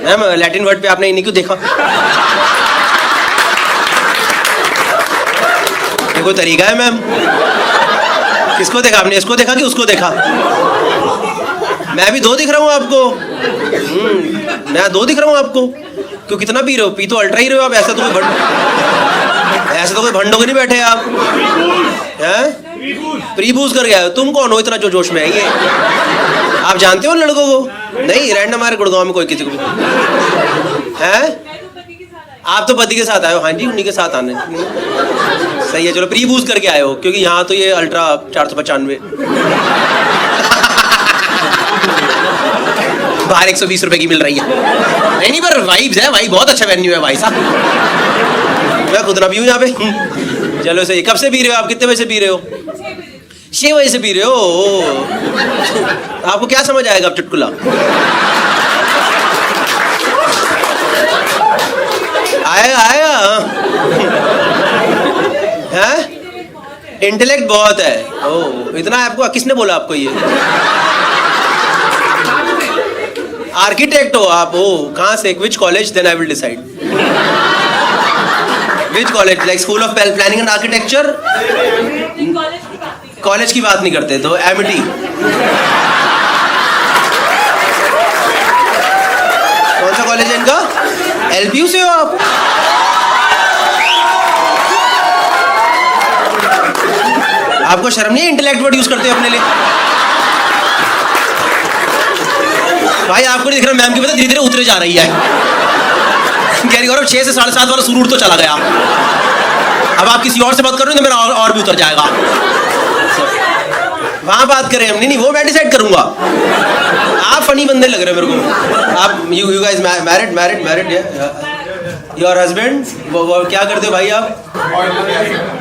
Ma'am Latin word पे आपने इन्हीं क्यों देखा? ये कोई तरीका है मैम? किसको देखा आपने? इसको देखा कि उसको देखा? मैं भी 2 दिख रहा हूँ आपको। मैं 2 दिख रहा हूँ आपको। क्यों कितना पी रहे हो? पी तो अल्ट्रा ही रहे हो आप। ऐसा तो कोई भंडो के नहीं बैठे आप हैं? प्री बूज कर गया। तुम कौन हो इतना जो जोश में है? ये आप जानते हो लड़कों को? नहीं, रैंडम हमारे गुड़गांव में कोई किसी को हैं? आप तो पति के साथ आए हो। हाँ जी, उन्हीं के साथ आने। सही है, चलो प्री बूज करके आए हो, क्योंकि यहाँ तो ये अल्ट्रा 495 बाहर 120 रुपए की मिल रही है। नहीं पर वाइब्स है भाई, बहुत अच्छा वेन्यू है भाई साहब। मैं खुद ना पीऊँ यहाँ पे। चलो सही। कब से पी रहे हो आप? कितने बजे से पी रहे हो? 6 बजे से पी रहे हो। आपको क्या समझ आएगा अब चुटकुला? आएगा हैं? इंटेलेक्ट बहुत है। ओह, इतना आपको किसने बोला आपको ये? आर्किटेक्ट हो आप? ओ, कहाँ से? Which college? Then I will decide. Which college? Like school of planning and architecture? College की बात नहीं करते तो एमिटी। कौन सा कॉलेज है इनका? एलपीयू से हो आप? आपको शर्म नहीं है इंटेलेक्ट वर्ड यूज करते हो अपने लिए? भाई आपको नहीं दिख रहा मैम की पता धीरे धीरे उतरे जा रही है। कह रही गौरव 6 से 7.5 वाला सूर तो चला गया। अब आप किसी और से बात कर रहे हो तो मेरा और भी उतर जाएगा। वहां बात करें हम। नहीं, वो मैं डिसाइड करूंगा। आप फनी बंदे लग रहे हो मेरे को। आप you guys married your husband क्या करते हो भाई आप?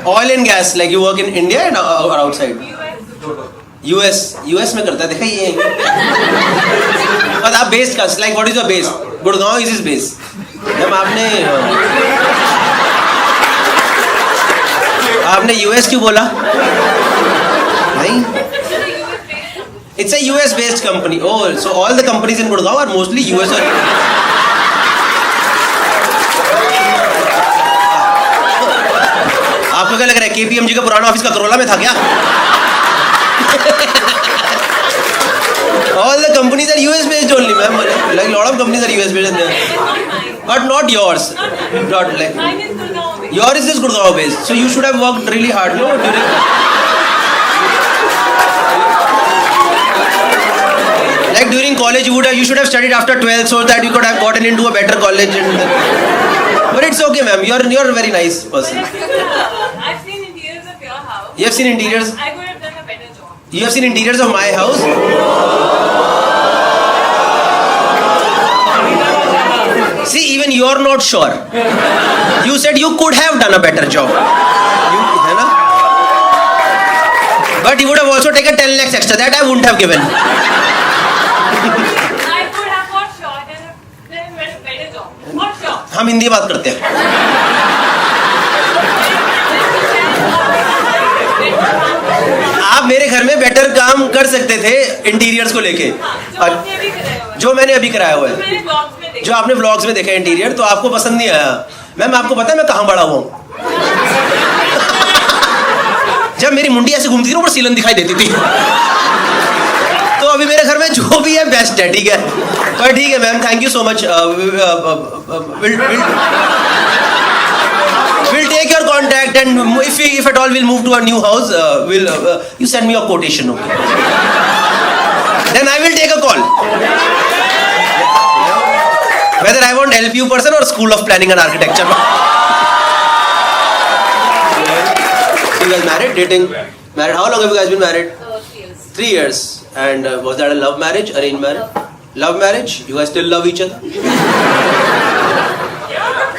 Oil and gas. Like you work in India and outside? US में करता है। देखा ये आप बेस्ड का like what is your base? Gurgaon is base. जब आपने यूएस क्यों बोला? नहीं, it's a US based company. Oh, so all the companies in Gurgaon are mostly US. और आपको क्या लग रहा है केपीएमजी का पुराना ऑफिस का करोला में था क्या? All the companies are US based only, ma'am. Like a lot of companies are US based, but not yours. Not like yours is just Gurgaon based. So you should have worked really hard, no? During college, you should have studied after 12th so that you could have gotten into a better college. But it's okay, ma'am. You're a very nice person. I've seen interiors of your house. You have seen interiors? I could have done a better job. You have seen interiors of my house? See, even you're not sure. You said you could have done a better job. है ना? But you would have also taken 10 lakhs extra. That I wouldn't have given. I could have got shot and done a better job. Not sure. हम हिंदी बात करते हैं। आप मेरे घर में बेटर काम कर सकते थे इंटीरियर्स को लेके। जो मैंने अभी कराया हुआ है, जो आपने व्लॉग्स में देखा इंटीरियर, तो आपको पसंद नहीं आया। मैम आपको पता है मैं कहाँ बड़ा हुआ हूँ? जब मेरी मुंडी ऐसे घूमती थी ऊपर सीलन दिखाई देती थी। तो अभी मेरे घर में जो भी है बेस्ट है, ठीक है? पर ठीक है ma'am, thank you so much. We'll take your contact and if at all we'll move to a new house, you send me your quotation, okay? Then I will take a call. Whether I want LPU person or School of Planning and Architecture. You guys married, dating? Married? How long have you guys been married? 3 years. 3 years. And was that a love marriage, arranged marriage? Love marriage? You guys still love each other?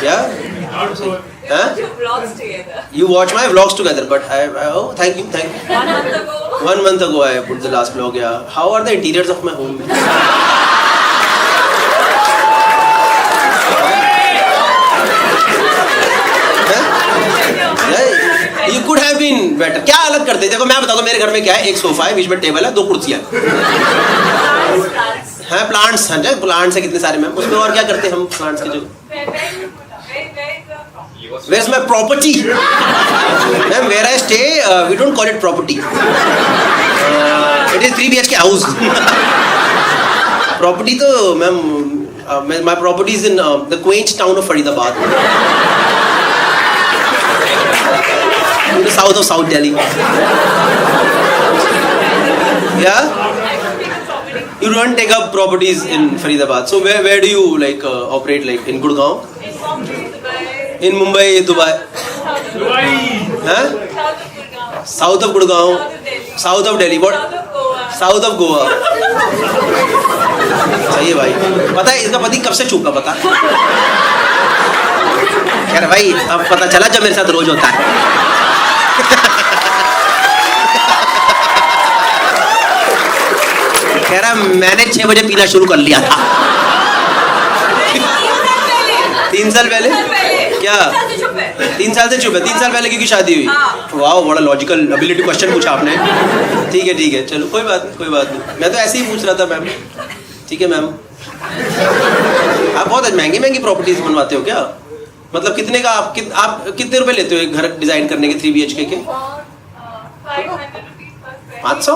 Yeah? Huh? Two vlogs together. You watch my vlogs together, but oh, thank you. 1 month ago. 1 month ago I put the last vlog, yeah. How are the interiors of my home? You could have been better. क्या अलग करते? देखो मैं बताता हूँ मेरे घर में क्या है। एक सोफा है, बीच में टेबल है, 2 कुर्सियाँ। हैं प्लांट्स, हाँ जी प्लांट्स है कितने सारे मैम, उसमें और क्या करते हैं हम प्लांट्स की जगह? Where is my property? Ma'am, where I stay, we don't call it property. It is 3 BHK house. Property तो ma'am, my property is in the quaint town of Faridabad. In the south of South Delhi. Yeah? You don't take up properties in Faridabad. So where do you like operate, like in Gurgaon? In Mumbai, Dubai. Huh? South of Gurgaon. South of Delhi. What? South of Goa. सही है भाई. पता है इसका पति कब से चूका पता? यार भाई अब पता चला जब मेरे साथ रोज होता है. कह रहा मैंने 6 बजे पीना शुरू कर लिया था. 3 साल पहले? क्या 3 साल से चुप है? 3 साल पहले क्योंकि शादी हुई? वाह बड़ा लॉजिकल एबिलिटी क्वेश्चन पूछा आपने. ठीक है चलो कोई बात नहीं. मैं तो ऐसे ही पूछ रहा था मैम. ठीक है मैम. आप बहुत महंगी प्रॉपर्टीज बनवाते हो क्या? मतलब कितने का आप कितने रुपए लेते हो एक घर डिजाइन करने के 3 BHK के? 500?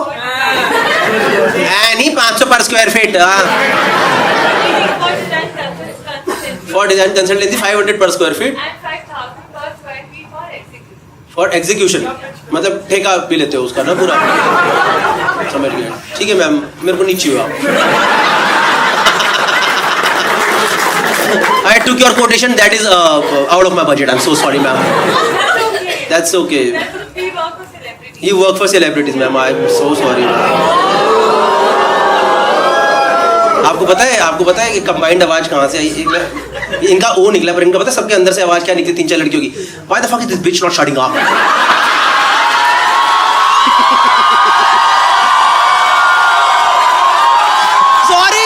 नहीं 500 पर square feet. For design consultancy 500 per square feet. And 5,000 per square feet for execution. For execution. मतलब ठेका भी लेते हो उसका ना पूरा? समझ गया. ठीक है मैम मेरे को नीचे हुआ. I took your quotation. That is out of my budget. I'm so sorry, ma'am. That's okay. We work for celebrities. You work for celebrities, ma'am. I'm so sorry. आपको पता है कि कंबाइंड आवाज कहाँ से आई? इनका ओ निकला पर इनका पता है सबके अंदर से आवाज क्या निकली? 3-4 लड़कियों की. Why the fuck is this bitch not shutting up? Sorry.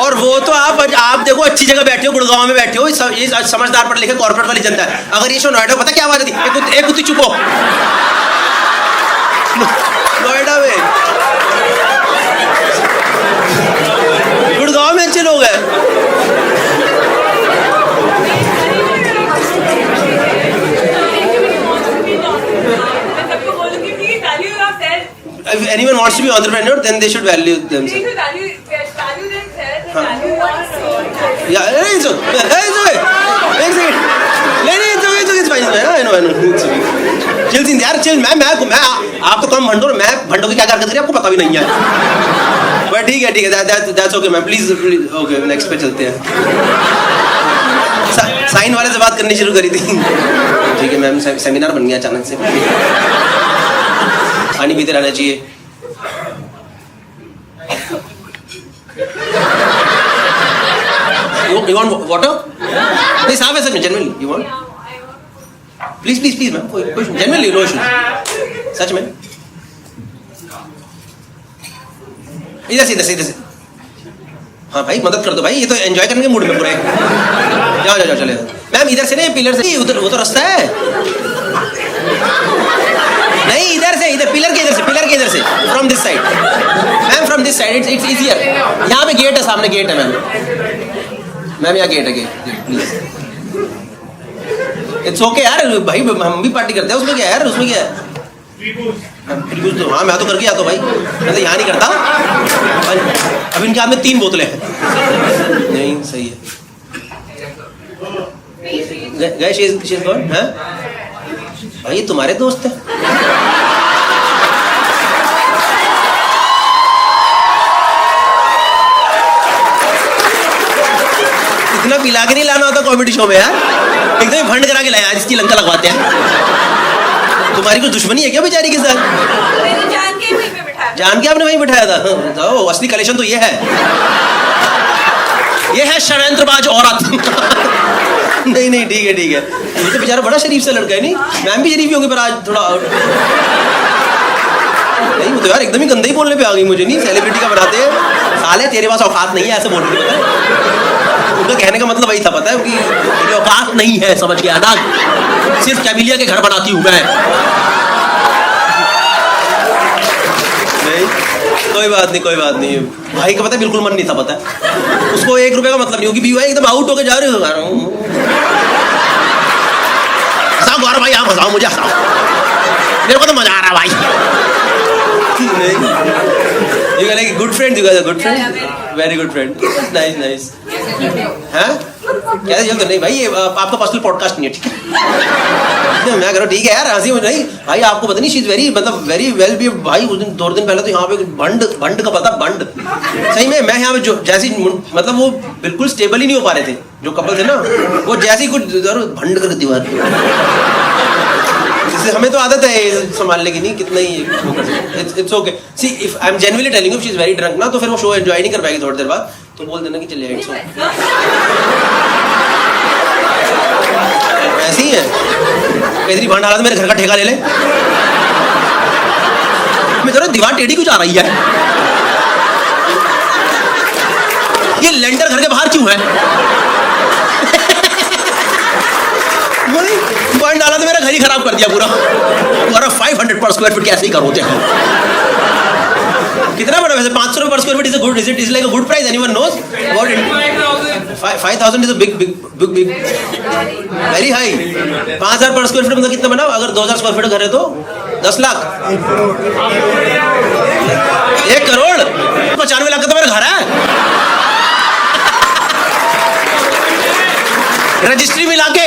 और वो तो आप देखो अच्छी जगह बैठे हो, गुड़गांव में बैठे हो, ये समझदार पढ़ लिखे कॉर्पोरेट वाली जनता है. अगर ये शो नोएडा पता क्या आवाज आती? एक कुत्ती चुप हो. नोएडा में गुड़गांव में अच्छे लोग हैं. If anyone wants to be entrepreneur, then they should value themselves. Value themselves, value yourself. Yeah, it's okay. It's fine. I know. Chill यार chill. मैं आप तो कम भंडो, मैं भंडो की क्या हरकत करी आपको पता भी नहीं है. But ठीक है. That's okay ma'am. Please okay next पे चलते हैं. साइन वाले से बात करनी शुरू करी थी. ठीक है मैम सेमिनार बन गया अचानक से. पानी पीते रहना चाहिए. You want water? नहीं साफ है सच में genuinely. You want? Please ma'am कोई genuinely no issue. सच में. इधर से. हाँ भाई मदद कर दो भाई, ये तो एंजॉय करने के मूड में पूरे. जाओ चले. मैम इधर से नहीं पिलर से. उधर वो तो रास्ता है. नहीं इधर पिलर के इधर से from this side ma'am. From this side it's easier. यहाँ पे गेट है, सामने गेट है मैम. यहाँ गेट है प्लीज. इट्स ओके यार भाई, हम भी पार्टी करते हैं. उसमें क्या है यार? तो हाँ मैं तो करके आता हूँ भाई. मैं तो यहाँ नहीं करता. अब इनके हाथ में 3 बोतलें हैं. नहीं सही है. गए शीज कौन है भाई? तुम्हारे दोस्त है. इतना पिला के नहीं लाना होता कॉमेडी शो में यार. एकदम फंड करा के लाया. आज इसकी लंका लगवाते हैं. तुम्हारी कोई दुश्मनी है क्या बेचारी के साथ? जान के आपने वहीं बिठाया था. तो असली कलेक्शन तो ये है षड्यंत्रबाज औरत. नहीं ठीक है. ये तो बेचारा बड़ा शरीफ सा लड़का है. नहीं मैम भी शरीफ होंगे पर आज थोड़ा नहीं. वो तो यार एकदम ही गंदा ही बोलने पे आ गई मुझे. नहीं सेलिब्रिटी का बनाते हैं साले तेरे पास औकात नहीं है, ऐसे बोल रही है। उनका कहने का मतलब वही था, पता है, कि तेरी औकात नहीं है, समझ गया ना, सिर्फ कैमिलिया के घर बनाती हूँ मैं। नहीं, कोई बात नहीं, कोई बात नहीं। भाई का पता है बिल्कुल मन नहीं था, पता है उसको 1 रुपए का मतलब नहीं, क्योंकि भाई एकदम आउट होके जा रहे हो। हंसाओ गौरव भाई, आप हंसाओ, मुझे हंसाओ, मेरे को तो मजा आ रहा है भाई। You are like a good friend, you guys are good friend, very good friend, nice. हाँ क्या चल तो नहीं भाई, ये आपका पर्सनल पॉडकास्ट नहीं है, ठीक है। मैं कह रहा हूँ ठीक है यार, हंसी मुझे नहीं भाई, आपको पता नहीं शी इज वेरी, मतलब वेरी वेल भी भाई। उस दिन 2 दिन पहले तो यहाँ पे भंड का पता, भंड सही में, मैं यहाँ पे जो जैसी, मतलब वो बिल्कुल स्टेबल ही नहीं हो पा रहे थे जो कपल थे ना, वो जैसी कुछ भंड कर दीवार, जैसे हमें तो आदत है संभालने की, नहीं कितना ही it's okay. See if I am genuinely telling you, she is very drunk ना, तो फिर वो शो एंजॉय नहीं कर पाएगी थोड़ी देर बाद, तो बोल देना कि चलिए इट्स ओके। ऐसी ही है, इतनी भंड हालत मेरे घर का ठेका ले ले। मैं जरा दीवार टेढ़ी क्यों जा रही है, ये लेंटर घर के बाहर क्यों है? पॉइंट डाला तो मेरा घर ही खराब कर दिया पूरा। और 500 पर स्क्वायर फीट कैसे ही करोगे हम? कितना बड़ा वैसे? 500 रुपए पर square feet is a good, is it like a good price? Anyone knows about it? 5000 is a big very high. 5000 पर स्क्वायर फीट मतलब कितना बना? अगर 2000 स्क्वायर फीट घर है तो 10 लाख, 1 करोड़, 95 लाख का तो मेरा घर है। रजिस्ट्री मिला के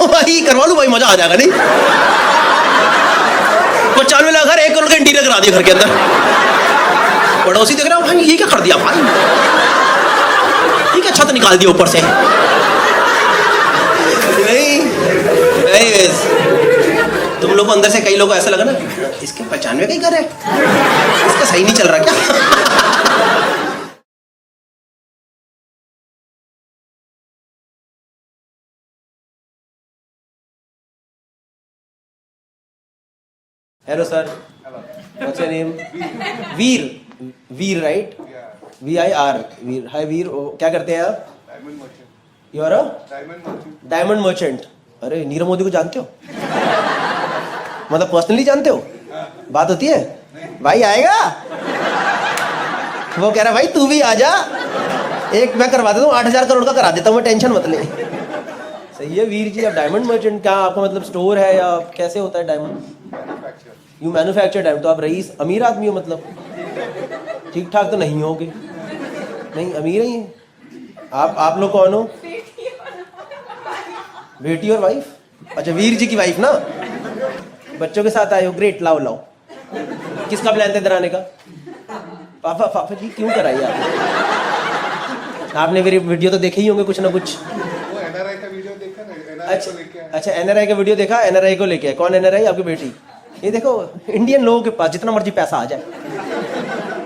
भाई करवा लूं भाई, मजा आ जाएगा। नहीं 95 लाख घर, 1 करोड़ का इंटीरियर करा दिया घर के अंदर। पड़ोसी देख रहा हूँ भाई, ये क्या कर दिया भाई, ये क्या छत निकाल दिया ऊपर से। नहीं तुम लोग को अंदर से कई लोगों को ऐसा लगा ना, इसके 95 का ही घर है, इसका सही नहीं चल रहा क्या? Hello sir. What's your name? Veer, right? VIR. Veer. Hi Veer. क्या करते हैं आप? Diamond merchant. You are a Diamond merchant. Diamond merchant. अरे नीरव मोदी को जानते हो? मतलब पर्सनली जानते हो? बात होती है? भाई आएगा? वो कह रहा भाई तू भी आ जा, एक मैं करवा देता हूँ, 8000 करोड़ का करा देता हूँ मैं, टेंशन मत ले। सही है वीर जी। आप डायमंड मर्चेंट, क्या आपका मतलब स्टोर है या कैसे होता है डायमंड? You manufacture diamond. तो आप रईस अमीर आदमी हो, मतलब ठीक ठाक तो नहीं होगे? नहीं अमीर ही हैं आप लोग कौन हो? बेटी और वाइफ? अच्छा वीर जी की वाइफ ना, बच्चों के साथ आए हो, ग्रेट। लाओ लाओ, किसका प्लान था इधर आने का? पापा जी क्यों कराई आपने मेरी वीडियो तो देखे ही होंगे कुछ ना कुछ। वो एनआरआई का वीडियो देखा ना, एनआरआई को लेके आया। अच्छा एनआरआई का वीडियो देखा, एनआरआई को लेके। कौन एनआरआई? आपकी बेटी। ये देखो इंडियन लोगों के पास जितना मर्जी पैसा आ जाए,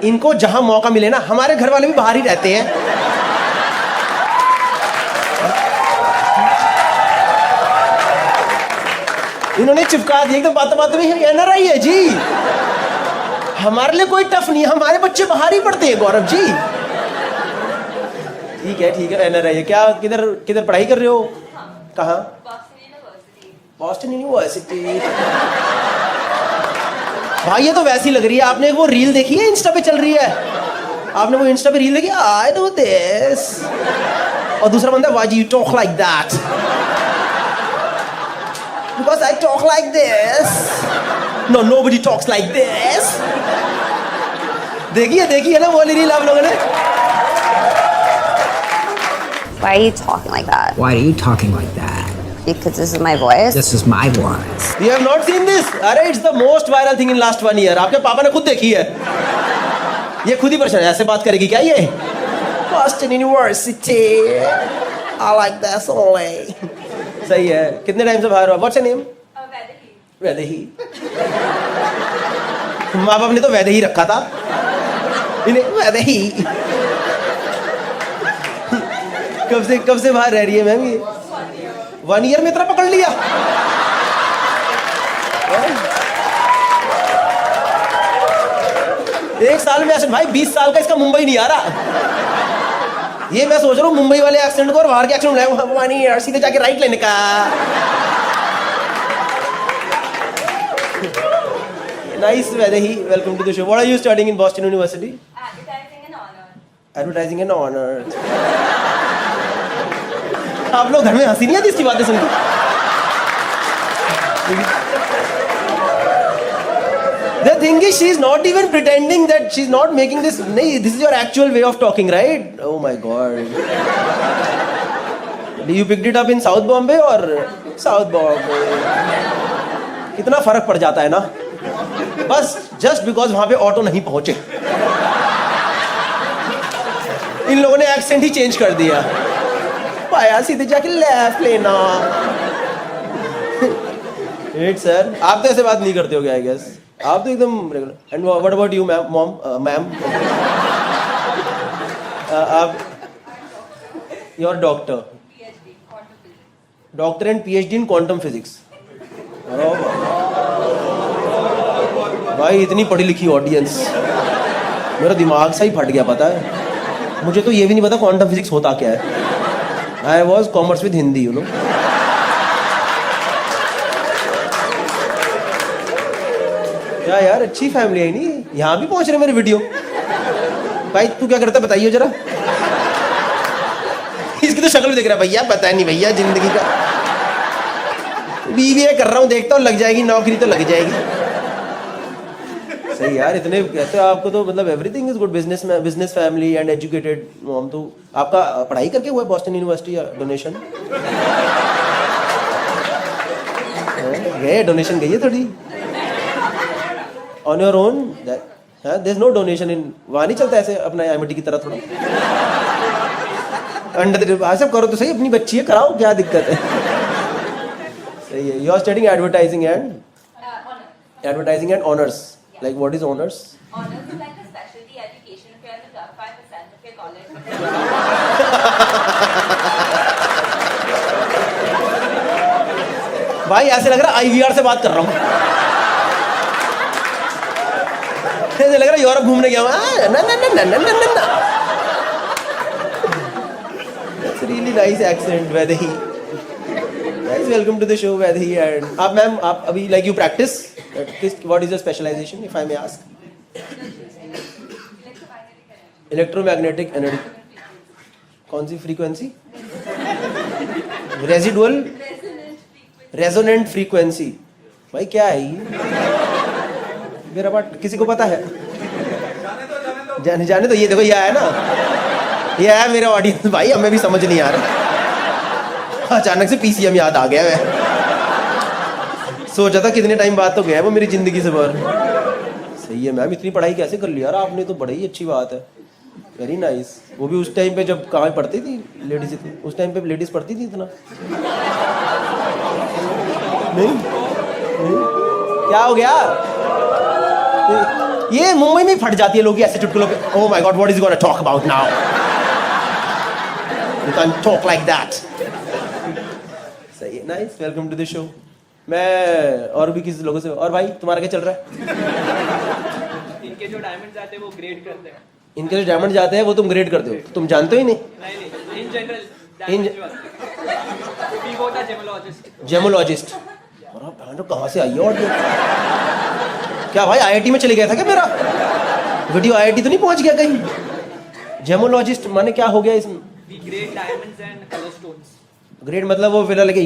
इनको जहां मौका मिले ना, हमारे घर वाले भी बाहर ही रहते हैं। इन्होंने चिपका दिया एकदम बात में, एनआरआई है जी, हमारे लिए कोई टफ नहीं है, हमारे बच्चे बाहर ही पढ़ते हैं गौरव जी। ठीक है एनआरआई है। क्या किधर पढ़ाई कर रहे हो? कहाँ? Boston university. भाई ये तो वैसी लग रही है। आपने वो रील देखी है इंस्टा पे चल रही है? आपने वो इंस्टा पे रील देखी? I know this. और दूसरा बंदा, why do you talk like that? Because I talk like this. No nobody talks like this. देखिए ना वो रील आप लोगों ने? Why are you talking like that? Why are you talking like that? Because this is my voice. This is my voice. You have not seen this? अरे it's the most viral thing in last 1 year. आपके पापा ने खुद देखी है। ये खुद ही परेशान है, ऐसे बात करेगी क्या ये? Boston University. I like that only. सही है। कितने टाइम से बाहर हो? What's your name? वैदेही। माँ बाप ने तो वैदेही रखा था, इन्हें वैदेही। कब से बाहर रह रही है मैम? ये 1 ईयर में इतना पकड़ लिया? एक साल में एक्सेंट भाई 20 साल का इसका मुंबई नहीं आ रहा। ये मैं सोच रहा हूँ मुंबई वाले एक्सेंट को और बाहर के एक्सेंट नहीं यार, सीधे जाके राइट लेने का। Nice Vaidehi, welcome to the show. What are you studying in Boston University? Advertising and honor. Advertising and honor. आप लोग घर में हंसी नहीं आती इसकी बातें सुनकर? The thing is, she is not even pretending that she's not making this. नहीं, this is your actual way of talking, right? Oh my God. You picked it up in South Bombay or South Bombay? कितना फर्क पड़ जाता है ना, बस just because वहां पे ऑटो नहीं पहुंचे, इन लोगों ने एक्सेंट ही चेंज कर दिया। पाया सीधे जाके लेफ्ट लेना। सर आप तो ऐसे बात नहीं करते हो क्या? आई गेस आप तो एकदम regular. And what about you ma'am? Ma'am आप your doctor, PhD, quantum physics. Doctor and PhD in quantum physics. भाई इतनी पढ़ी लिखी ऑडियंस, मेरा दिमाग सा ही फट गया। पता है मुझे तो ये भी नहीं पता क्वांटम फिजिक्स होता क्या है। I was commerce with Hindi, you know. क्या यार, अच्छी फैमिली है नहीं, यहाँ भी पहुंच रहे मेरे वीडियो। भाई तू क्या करता बताइए जरा। इसकी तो शक्ल भी देख रहा है भैया, पता नहीं भैया जिंदगी का। BBA कर रहा हूँ, देखता हूँ लग जाएगी नौकरी तो लग जाएगी। सही यार, इतने कहते हो आपको तो मतलब everything is good. Business family and educated mom. तो आपका पढ़ाई करके हुआ है बॉस्टन यूनिवर्सिटी या डोनेशन? गए डोनेशन गई है थोड़ी on your own? There is no donation in, वहाँ नहीं चलता ऐसे अपना MIT की तरह थोड़ा अंडर सब करो तो सही, अपनी बच्ची है कराओ, क्या दिक्कत है। सही है। You are studying advertising and honours. Like what is honors? Honors is like a specialty education if you're in the top 5% of your college. भाई ऐसे लग रहा है IVR से बात कर रहा हूँ। ऐसे लग रहा है यूरोप घूमने गया हूँ। ना ना ना ना ना ना ना। That's really nice accent, Vaidehi. Guys, welcome to the show, Vaidehi. And आप मैम, आप अभी like you practice? What is your specialization, if I may ask? Electromagnetic energy. कौन सी फ्रीक्वेंसी? Residual resonant frequency. भाई क्या है ये? मेरा बात किसी को पता है? जाने तो ये देखो, ये आया ना, ये आया मेरा ऑडियंस। भाई हमें भी समझ नहीं आ रहा, अचानक से PCM याद आ गया। मैं सोचा था कितने टाइम बाद तो गया वो मेरी जिंदगी से बाहर। सही है मैम, इतनी पढ़ाई कैसे कर लिया यार आपने? तो बड़ी ही अच्छी बात है, वेरी नाइस। वो भी उस टाइम पे जब कहाँ पढ़ती थी लेडीज, उस टाइम पे लेडीज पढ़ती थी इतना? नहीं? क्या हो गया? ये मुंबई में फट जाती है लोग ऐसे चुटकुलों पे। Oh my god, what is gonna talk about now? You can talk like that. सही है, nice, welcome to the show. मैं और भी किसी लोगों से। और भाई तुम्हारा क्या चल रहा है? इनके जो डायमंड जाते हैं वो ग्रेड करते हैं। इनके जो डायमंड जाते हैं वो तुम ग्रेड करते हो? तो तुम जानते हो ही नहीं। नहीं, in general diamond we got a gemologist. कहाँ से आई है ऑडियो? क्या भाई IIT में चले गया था क्या मेरा वीडियो? IIT तो नहीं पहुंच गया कहीं? जेमोलॉजिस्ट माने क्या हो गया इसमें? We grade diamonds and colour stones. Grade मतलब वो फिर लगे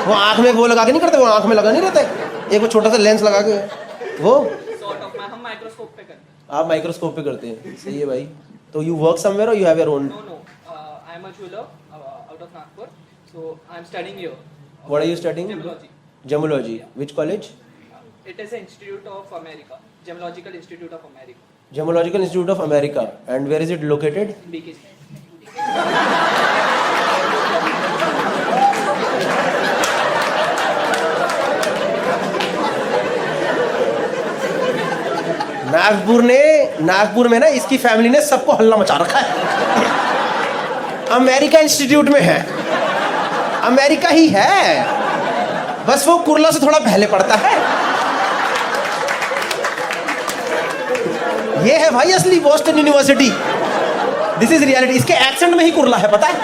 वो आंख में वो लगा के नहीं करते? वो आंख में लगा नहीं रहता है एक वो छोटा सा लेंस लगा के, वो सॉर्ट ऑफ। हम माइक्रोस्कोप पे करते हैं। आप माइक्रोस्कोप पे करते हैं? सही है भाई। तो यू वर्क समवेयर और you have your own? No, I am a jeweller out of Nagpur, so I am studying here. What are you studying? Gemology. Gemology. Which college? It is an institute of America, Gemological Institute of America. Gemological Institute of America. And where is it located? BKC. Nagpur में ना इसकी family ने सबको हल्ला मचा रखा है। America institute में है, अमेरिका ही है, बस वो कुर्ला से थोड़ा पहले पड़ता है। ये है भाई असली Boston university, this is reality. इसके एक्सेंट में ही कुरला है, पता है?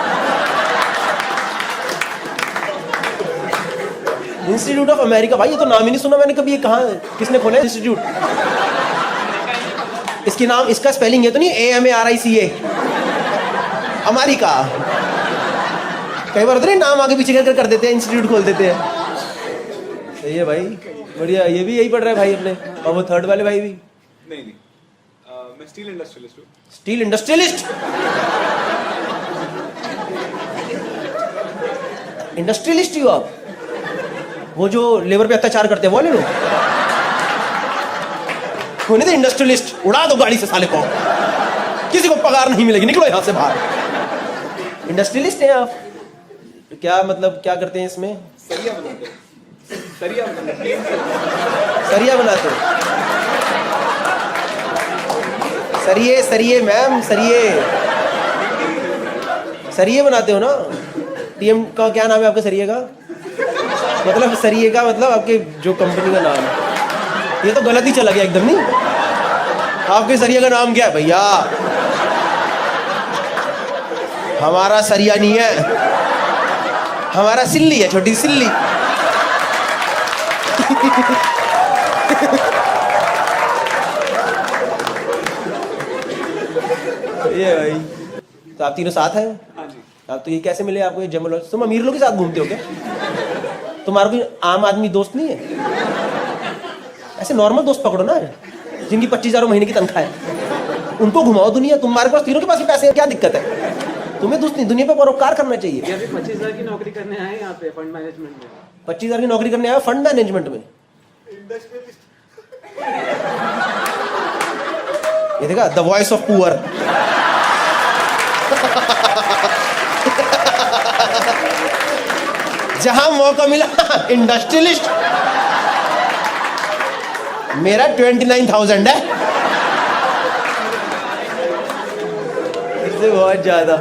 इंस्टीट्यूट ऑफ अमेरिका, भाई ये तो नाम ही नहीं सुना मैंने कभी। ये कहाँ, किसने खोला इंस्टीट्यूट? इसकी नाम, इसका स्पेलिंग ये तो नहीं AMARICA, अमेरिका। कई बार होता नहीं, नाम आगे पीछे कर देते हैं, इंस्टीट्यूट खोल देते हैं। सही है भाई, बढ़िया। ये भी यही पढ़ रहा है भाई अपने, और वो थर्ड वाले भाई भी? नहीं मैं स्टील इंडस्ट्रियलिस्ट हूँ। Steel industrialist? इंडस्ट्रियलिस्ट ही हो आप? वो जो लेबर पे अत्याचार करते हैं वो वाले लोग? होने दे इंडस्ट्रियलिस्ट, उड़ा दो गाड़ी से साले को, किसी को पगार नहीं मिलेगी, निकलो यहां से बाहर। इंडस्ट्रियलिस्ट हैं आप? क्या मतलब, क्या करते हैं इसमें? सरिया बनाते हैं, सरिया बनाते हैं। सरिया बनाते हो? सरिये, सरिये मैम, सरिये, सरिये बनाते हो ना? टीएम का क्या नाम है आपके सरिये का? मतलब सरिये का मतलब आपके जो कंपनी का नाम है। ये तो गलत ही चला गया एकदम। नहीं, आपके सरिया का नाम क्या है भैया? हमारा सरिया नहीं है, हमारा सिल्ली है, छोटी सिल्ली। ये भाई, तो आप तीनों साथ हैं? हाँ जी। आप तो ये कैसे मिले आपको? ये जमल, तुम अमीर लोग के साथ घूमते हो क्या? तुम्हारा कोई आम आदमी दोस्त नहीं है? ऐसे नॉर्मल दोस्त पकड़ो ना, जिनकी 25,000 महीने की तनख्वाह है, उनको घुमाओ दुनिया। तुम्हारे पास तीनों के पास ही पैसे हैं, क्या दिक्कत है? तुम्हें दुनिया पे परोपकार करना चाहिए। 25,000 की नौकरी करने आए यहाँ पे फंड मैनेजमेंट में। 25,000 की नौकरी करने आया फंड मैनेजमेंट में? ये देखा, द वॉइस ऑफ पुअर। जहां मौका मिला इंडस्ट्रियलिस्ट। मेरा 29,000 है, इससे बहुत ज्यादा।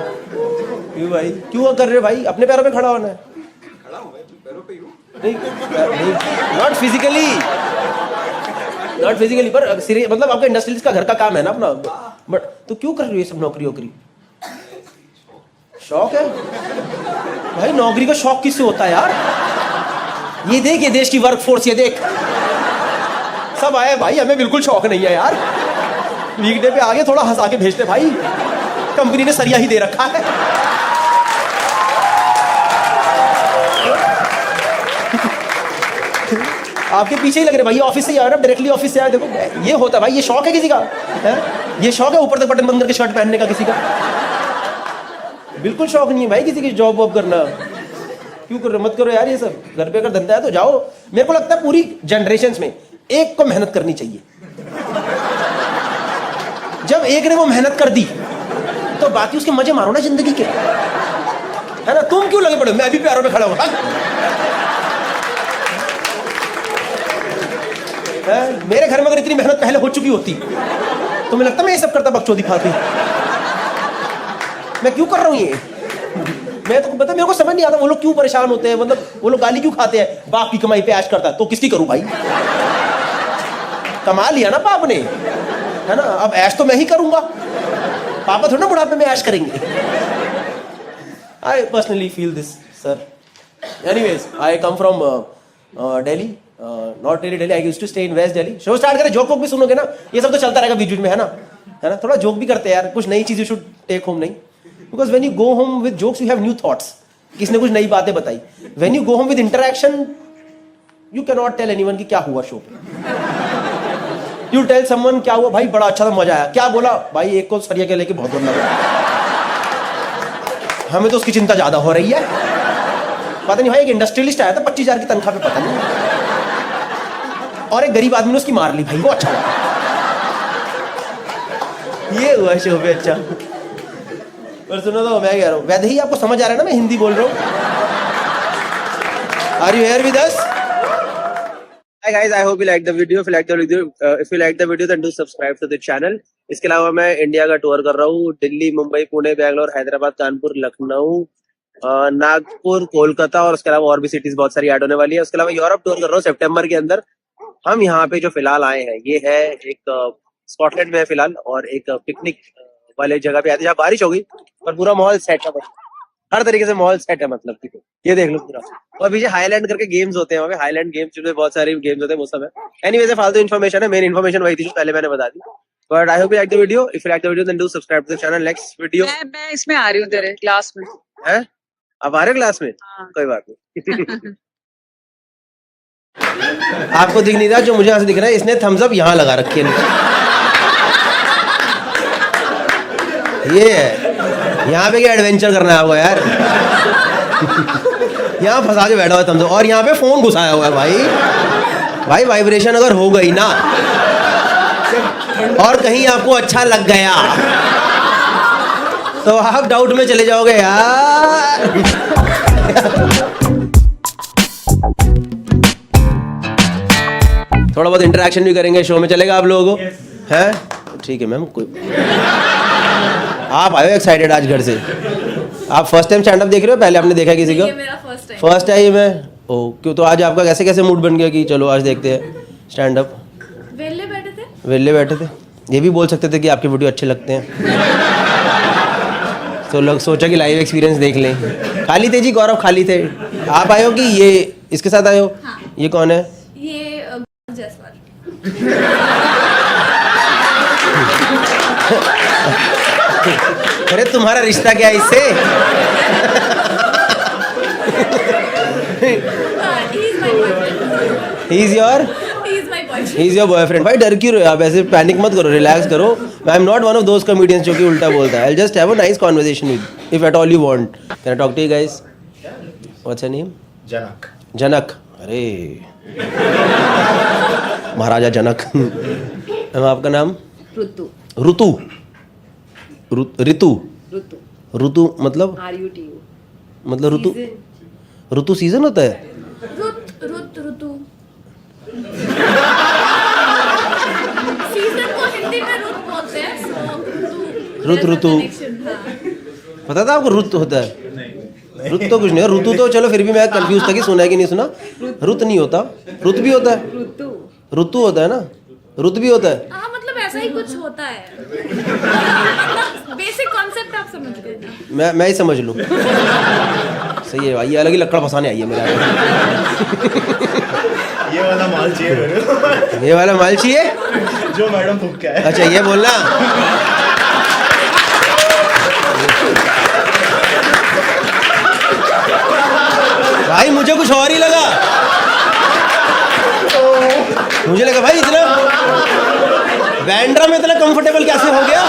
क्यों भाई, क्यों कर रहे हो भाई? अपने पैरों पे खड़ा होना है। खड़ा हूँ भाई, पैरों पे ही हूँ। नहीं, नॉट फिजिकली, नॉट फिजिकली, पर मतलब आपका इंडस्ट्रियलिस्ट का घर का काम है ना अपना। बट तो क्यों कर रही हो ये सब नौकरी वोकरी? शौक है भाई? नौकरी का शौक किससे होता है यार? ये देख, ये देश की वर्कफोर्स, ये देख, सब आए भाई। हमें बिल्कुल शौक नहीं है यार। वीकडे पे आगे थोड़ा हंसा के भेजते भाई, कंपनी ने सरिया ही दे रखा है। आपके पीछे ही लग रहे भाई, ऑफिस से ही आए ना, डायरेक्टली ऑफिस से आए। देखो ये होता है भाई, ये शौक है किसी का है? ये शौक है ऊपर तक बटन बंद करके शर्ट पहनने का किसी का? बिल्कुल शौक नहीं है भाई किसी की जॉब वॉब करना। क्यों कर रहे? मत करो यार ये सब। घर पे अगर धंधा है तो जाओ। मेरे को लगता है पूरी जनरेशंस में एक को मेहनत करनी चाहिए। जब एक ने वो मेहनत कर दी तो बाकी उसके मजे मारो ना जिंदगी के, है ना? तुम क्यों लगे पड़े? मैं भी पैरों पे खड़ा हूं। मेरे घर में अगर इतनी मेहनत पहले हो चुकी होती तो मुझे लगता मैं ये सब करता, बकचोदी खाती। मैं क्यों कर रहा हूं ये? मैं तो पता, मेरे को समझ नहीं आता वो लोग क्यों परेशान होते हैं। मतलब वो लोग गाली क्यों खाते हैं? बाप की कमाई पे ऐश करता है तो किसकी करूं भाई? कमा लिया ना बाप ने, है ना? अब ऐश तो मैं ही करूंगा, पापा थोड़ा ना बुढ़ापे में ऐश करेंगे। I personally feel this sir. Anyways, I come from Delhi, not really Delhi, I used to stay in West Delhi. Show start करें, जोक वोक भी सुनोगे ना, ये सब तो चलता रहेगा बीच बीच में, है ना? थोड़ा जोक भी करते हैं यार, कुछ नई चीज यू शुड टेक होम। नहीं, because when you go home with jokes you have new thoughts. किसने कुछ नई बातें बताई। When you go home with interaction you can not tell anyone कि क्या हुआ शो पे। यू टेल समवन क्या हुआ भाई, बड़ा अच्छा था, मजा आया। क्या बोला भाई? एक को सरिया के लेके बहुत बुरा लगा, हमें तो उसकी चिंता ज्यादा हो रही है। पता नहीं भाई, एक इंडस्ट्रियलिस्ट आया था 25,000 की तनख्वाह पे, पता नहीं, और एक गरीब आदमी ने उसकी मार ली भाई, वो अच्छा हुआ। ये हुआ शो पे अच्छा। पर सुनो तो, मैं कह रहा हूँ वैसे ही आपको समझ आ रहा है ना मैं हिंदी बोल रहा हूँ? Are you here with us? Hi guys, I hope you like the video. If you like the video, then do subscribe to the channel. इसके अलावा मैं इंडिया का टूर कर रहा हूँ। दिल्ली, मुंबई, पुणे, बैंगलोर, हैदराबाद, कानपुर, लखनऊ, नागपुर, कोलकाता, और उसके अलावा और भी सिटीज बहुत सारी ऐड होने वाली है। उसके अलावा यूरोप टूर कर रहा हूँ सितंबर के अंदर। हम यहाँ पे जो फिलहाल आए हैं, ये है एक स्कॉटलैंड में है फिलहाल और एक पिकनिक वाले जगह पे आते हैं जहाँ बारिश होगी पर पूरा माहौल सेट है, हर तरीके से माहौल सेट है मतलब कि ये देख लो पूरा। और पीछे हाईलैंड करके गेम्स होते हैं वहाँ पे, हाईलैंड गेम्स जिसमें बहुत सारे गेम्स होते हैं वो सब है। एनीवेज फालतू इन्फॉर्मेशन है, मेन इन्फॉर्मेशन वही थी जो पहले मैंने बता दी। But I hope you like the video, if you like the video then do subscribe to the channel. Next video मैं इसमें आ रही हूँ तेरे क्लास में। है आप आ रहे हो क्लास में? हाँ। कोई बात नहीं। आपको दिख नहीं रहा, जो मुझे यहाँ से दिख रहा है इसने थम्स अप यहाँ लगा रखी है नीचे। ये है यहाँ पे क्या एडवेंचर करना है आपको यार। यहाँ फंसा के बैठा हुआ है थम्स अप और यहाँ पे फोन घुसाया हुआ है भाई वाइब्रेशन अगर हो गई ना और कहीं आपको अच्छा लग गया तो आप डाउट में चले जाओगे यार। थोड़ा बहुत इंटरेक्शन भी करेंगे, शो में चलेगा आप लोगों को? हैं ठीक है मैम। कोई आप आए हो एक्साइटेड आज घर से? आप फर्स्ट टाइम स्टैंड अप देख रहे हो, पहले आपने देखा है किसी का? ये मेरा फर्स्ट टाइम। फर्स्ट टाइम है। ओ क्यों, तो आज आपका कैसे कैसे मूड बन गया कि चलो आज देखते हैं स्टैंड अप? वेले बैठे थे। वेले बैठे थे, ये भी बोल सकते थे कि आपके वीडियो अच्छे लगते हैं। तो लोग सोचा कि लाइव एक्सपीरियंस देख लें। खाली थे जी, गौरव खाली थे। आप आए हो कि ये इसके साथ आए हो? हाँ। ये कौन है? ये जयसवाल। अरे तुम्हारा रिश्ता क्या है इससे? He is your boyfriend. भाई डर क्यों रहे हो आप? ऐसे पैनिक मत करो, रिलैक्स करो। I am not one of those comedians जो कि उल्टा बोलता है। I just have a nice conversation with, if at all you want. Can I talk to you guys? What's your name? Janak. Janak, अरे महाराजा जनक। मैम आपका नाम? ऋतु। ऋतु? ऋतु ऋतु ऋतु मतलब? RUTU। मतलब ऋतु? ऋतु सीजन होता है? ऋतु सीजन को हिंदी में ऋतु बोलते हैं। ऋतु पता था आपको ऋतु होता है? ऋतु तो कुछ नहीं है। ऋतु तो चलो फिर भी मैं कंफ्यूज था कि सुना है कि नहीं सुना। ऋतु नहीं होता, ऋतु भी होता है। ऋतु होता है ना, ऋतु भी होता है। हाँ मतलब ऐसा ही कुछ होता है। बेसिक कॉन्सेप्ट आप समझ गए ना? मैं ही समझ लूँ। सही है भाई, ये अलग ही लक्कड़ फंसाने आई है मेरा। ये वाला माल चाहिए मेरे को। ये वाला माल चाहिए जो मैडम फूक के आए। अच्छा ये बोलना। भाई मुझे कुछ और ही लगा। मुझे लगा भाई इतना बैंड्रा में इतना कंफर्टेबल कैसे हो गया?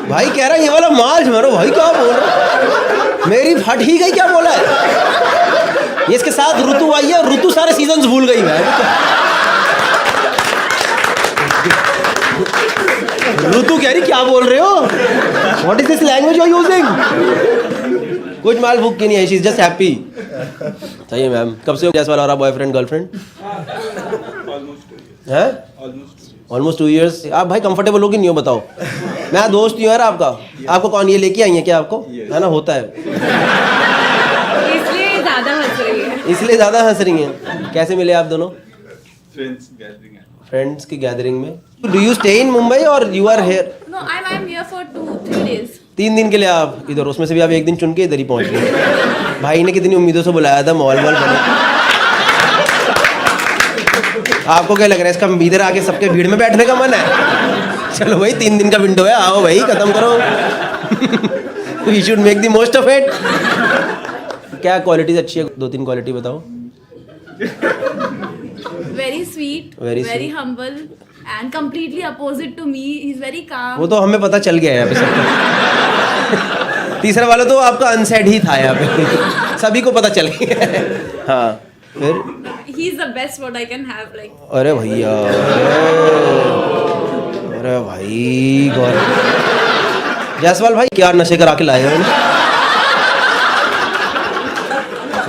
भाई कह रहा ये वाला माल मारो। भाई क्या बोल रहा, मेरी फट ही गई। क्या बोला है ये? इसके साथ ऋतु आई है, ऋतु सारे सीजन्स भूल गई। मैं ऋतु कह रही क्या बोल रहे हो? What is this language you are using? कुछ माल भूख की नहीं है, शी इज जस्ट हैप्पी। सही है मैम। कब से हो जैसवाल और बॉयफ्रेंड गर्लफ्रेंड? हैं? Almost 2 years। आप भाई कंफर्टेबल हो कि नहीं हो बताओ? मैं दोस्त हूँ यार आपका। आपको कौन ये लेके आई है क्या आपको? है ना, होता है। इसलिए ज्यादा हंस रही है। इसलिए ज्यादा हंस रही हैं। कैसे मिले आप दोनों? फ्रेंड्स की गैदरिंग में। Do you stay in Mumbai और you are here? No, I'm here for 2-3 days. 3 दिन के लिए आप इधर, उसमें से भी आप 1 दिन चुन के इधर ही पहुंच गए। भाई ने कितनी उम्मीदों से बुलाया था, मॉल बना। आपको क्या लग रहा है इसका इधर आके सबके भीड़ में बैठने का मन है? चलो भाई 3 दिन का विंडो है, आओ भाई खत्म करो। We should make the most of it. क्या क्वालिटीज अच्छी है? 2-3 क्वालिटी बताओ। Very sweet, Very very sweet. humble, and completely opposite to me. He's very calm. वो तो हमें पता चल गया है यहाँ पे सबको। तीसरा वाला तो आपका अनसेड ही था यहाँ पे, सभी को पता चल गया है। हाँ फिर? He's the best what I can have. Like अरे भैया, अरे भाई गौर जयसवाल भाई क्या नशे करा के लाए हो?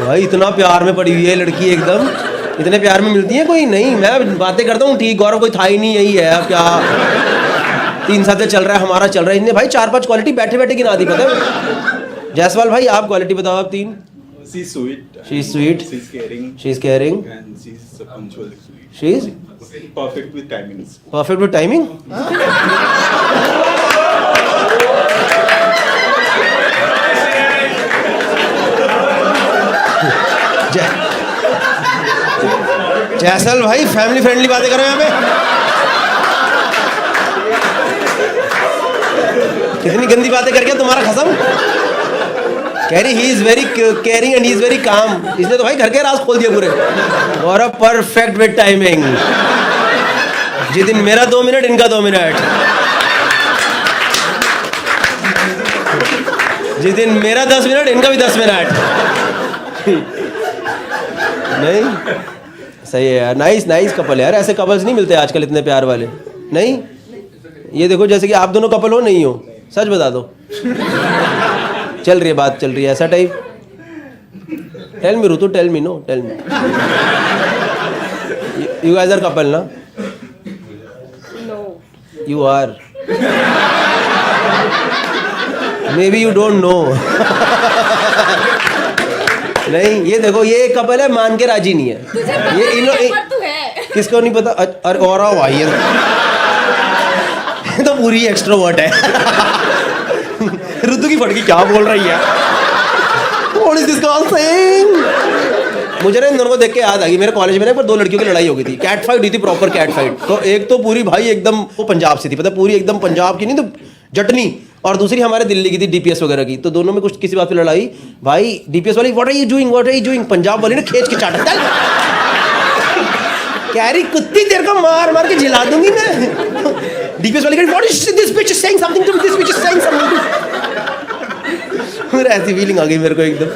भाई इतना प्यार में पड़ी हुई है लड़की एकदम। इतने प्यार में मिलती है कोई नहीं? मैं बातें करता हूँ ठीक, गौरव कोई था ही नहीं, यही है अब क्या। 3 साल से चल रहा है, हमारा चल रहा है। इन्हें भाई 4-5 क्वालिटी बैठे बैठे गिना दी पता है। जयसवाल भाई आप क्वालिटी बताओ आप 3। She's sweet. She's sweet. She's caring. She's caring. And she's punctual. She's Perfect with timings. Perfect with timing? Jaisal भाई फैमिली फ्रेंडली बातें करो यहाँ पे। कितनी गंदी बातें करके तुम्हारा खसम। कह रही he is very caring and he is very calm. इसने तो भाई घर के राज खोल दिए पूरे। और परफेक्ट विद टाइमिंग। जिस दिन मेरा 2 मिनट इनका 2 मिनट, जिस दिन मेरा 10 मिनट इनका भी 10 मिनट। नहीं सही है यार, नाइस नाइस कपल यार। ऐसे कपल्स नहीं मिलते आजकल इतने प्यार वाले। नहीं ये देखो जैसे कि आप दोनों कपल हो नहीं हो, सच बता दो। चल रही है बात, चल रही है ऐसा type. Tell me Ritu, tell me, no tell me, you guys are couple ना? No. You are. Maybe you don't know. नहीं ये देखो ये एक कपल है, मान के राजी नहीं है। ये इन किसको नहीं पता? अरे और भाई ये तो पूरी एक्सट्रोवर्ट है। ऋतु की फटकी क्या बोल रही है? What is this girl saying? मुझे ना इन दोनों को देख के याद आ गई, मेरे कॉलेज में ना एक बार 2 लड़कियों की लड़ाई हो गई थी। कैट फाइट हुई थी, प्रॉपर कैट फाइट। तो एक तो पूरी भाई एकदम वो पंजाब से थी, पता पूरी एकदम पंजाब की नहीं तो जटनी, और दूसरी हमारे दिल्ली की थी, डीपीएस वगैरह की। तो दोनों में कुछ किसी बात पे लड़ाई। भाई डीपीएस वाली what are you doing, what are you doing, Punjab वाली ने खींच के चाटा, चल कह रही कुत्ती तेरे को मार मार के जिला दूंगी मैं। डीपीएस वाली कह रही what is this bitch is saying something to me, this bitch is saying something. मेरे ऐसी फीलिंग आ गई मेरे को एकदम।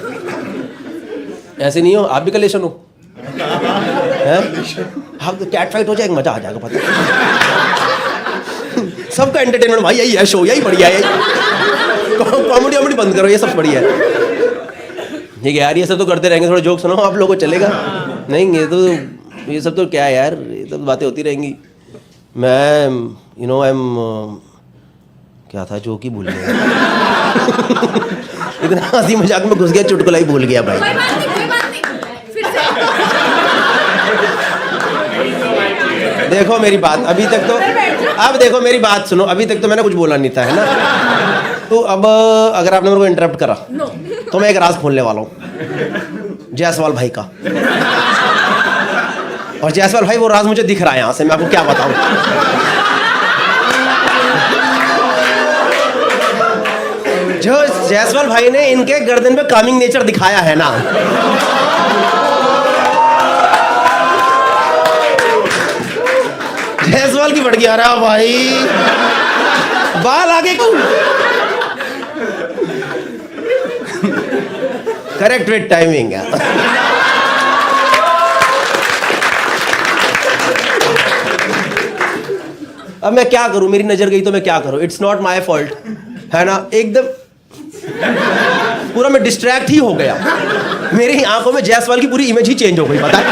ऐसे नहीं हो आप भी कलेशन हो हैं? हाँ तो कैट फाइट हो जाएगा, मजा आ जाएगा पता। सबका एंटरटेनमेंट भाई यही है, शो यही बढ़िया है। कॉमेडी वॉमेडी बंद करो, ये सब बढ़िया है। ठीक है यार, ये सब तो करते रहेंगे, थोड़ा जोक सुनाओ आप लोगों को चलेगा? नहीं ये सब तो क्या है यार, ये सब बातें होती रहेंगी। मैं यू नो आई एम क्या था जो कि भूल गया। इतना हंसी मजाक में घुस गया, चुटकुला ही भूल गया भाई। देखो मेरी बात, अभी तक तो अब देखो मेरी बात सुनो, अभी तक तो मैंने कुछ बोला नहीं था, है ना? तो अब अगर आपने मेरे को इंटरप्ट करा तो मैं एक राज खोलने वाला हूँ जायसवाल भाई का। और जायसवाल भाई वो राज मुझे दिख रहा है यहाँ से, मैं आपको क्या बताऊँ। जो जायसवाल भाई ने इनके गर्दन पे कामिंग नेचर दिखाया है ना, जायसवाल की बढ़ गया रहा भाई, बाल आगे क्यों? करेक्ट विद टाइमिंग है। अब मैं क्या करूं, मेरी नजर गई तो मैं क्या करूं? इट्स नॉट माय फॉल्ट, है ना? एकदम पूरा मैं डिस्ट्रैक्ट ही हो गया, मेरी आंखों में जायसवाल की पूरी इमेज ही चेंज हो गई, पता है?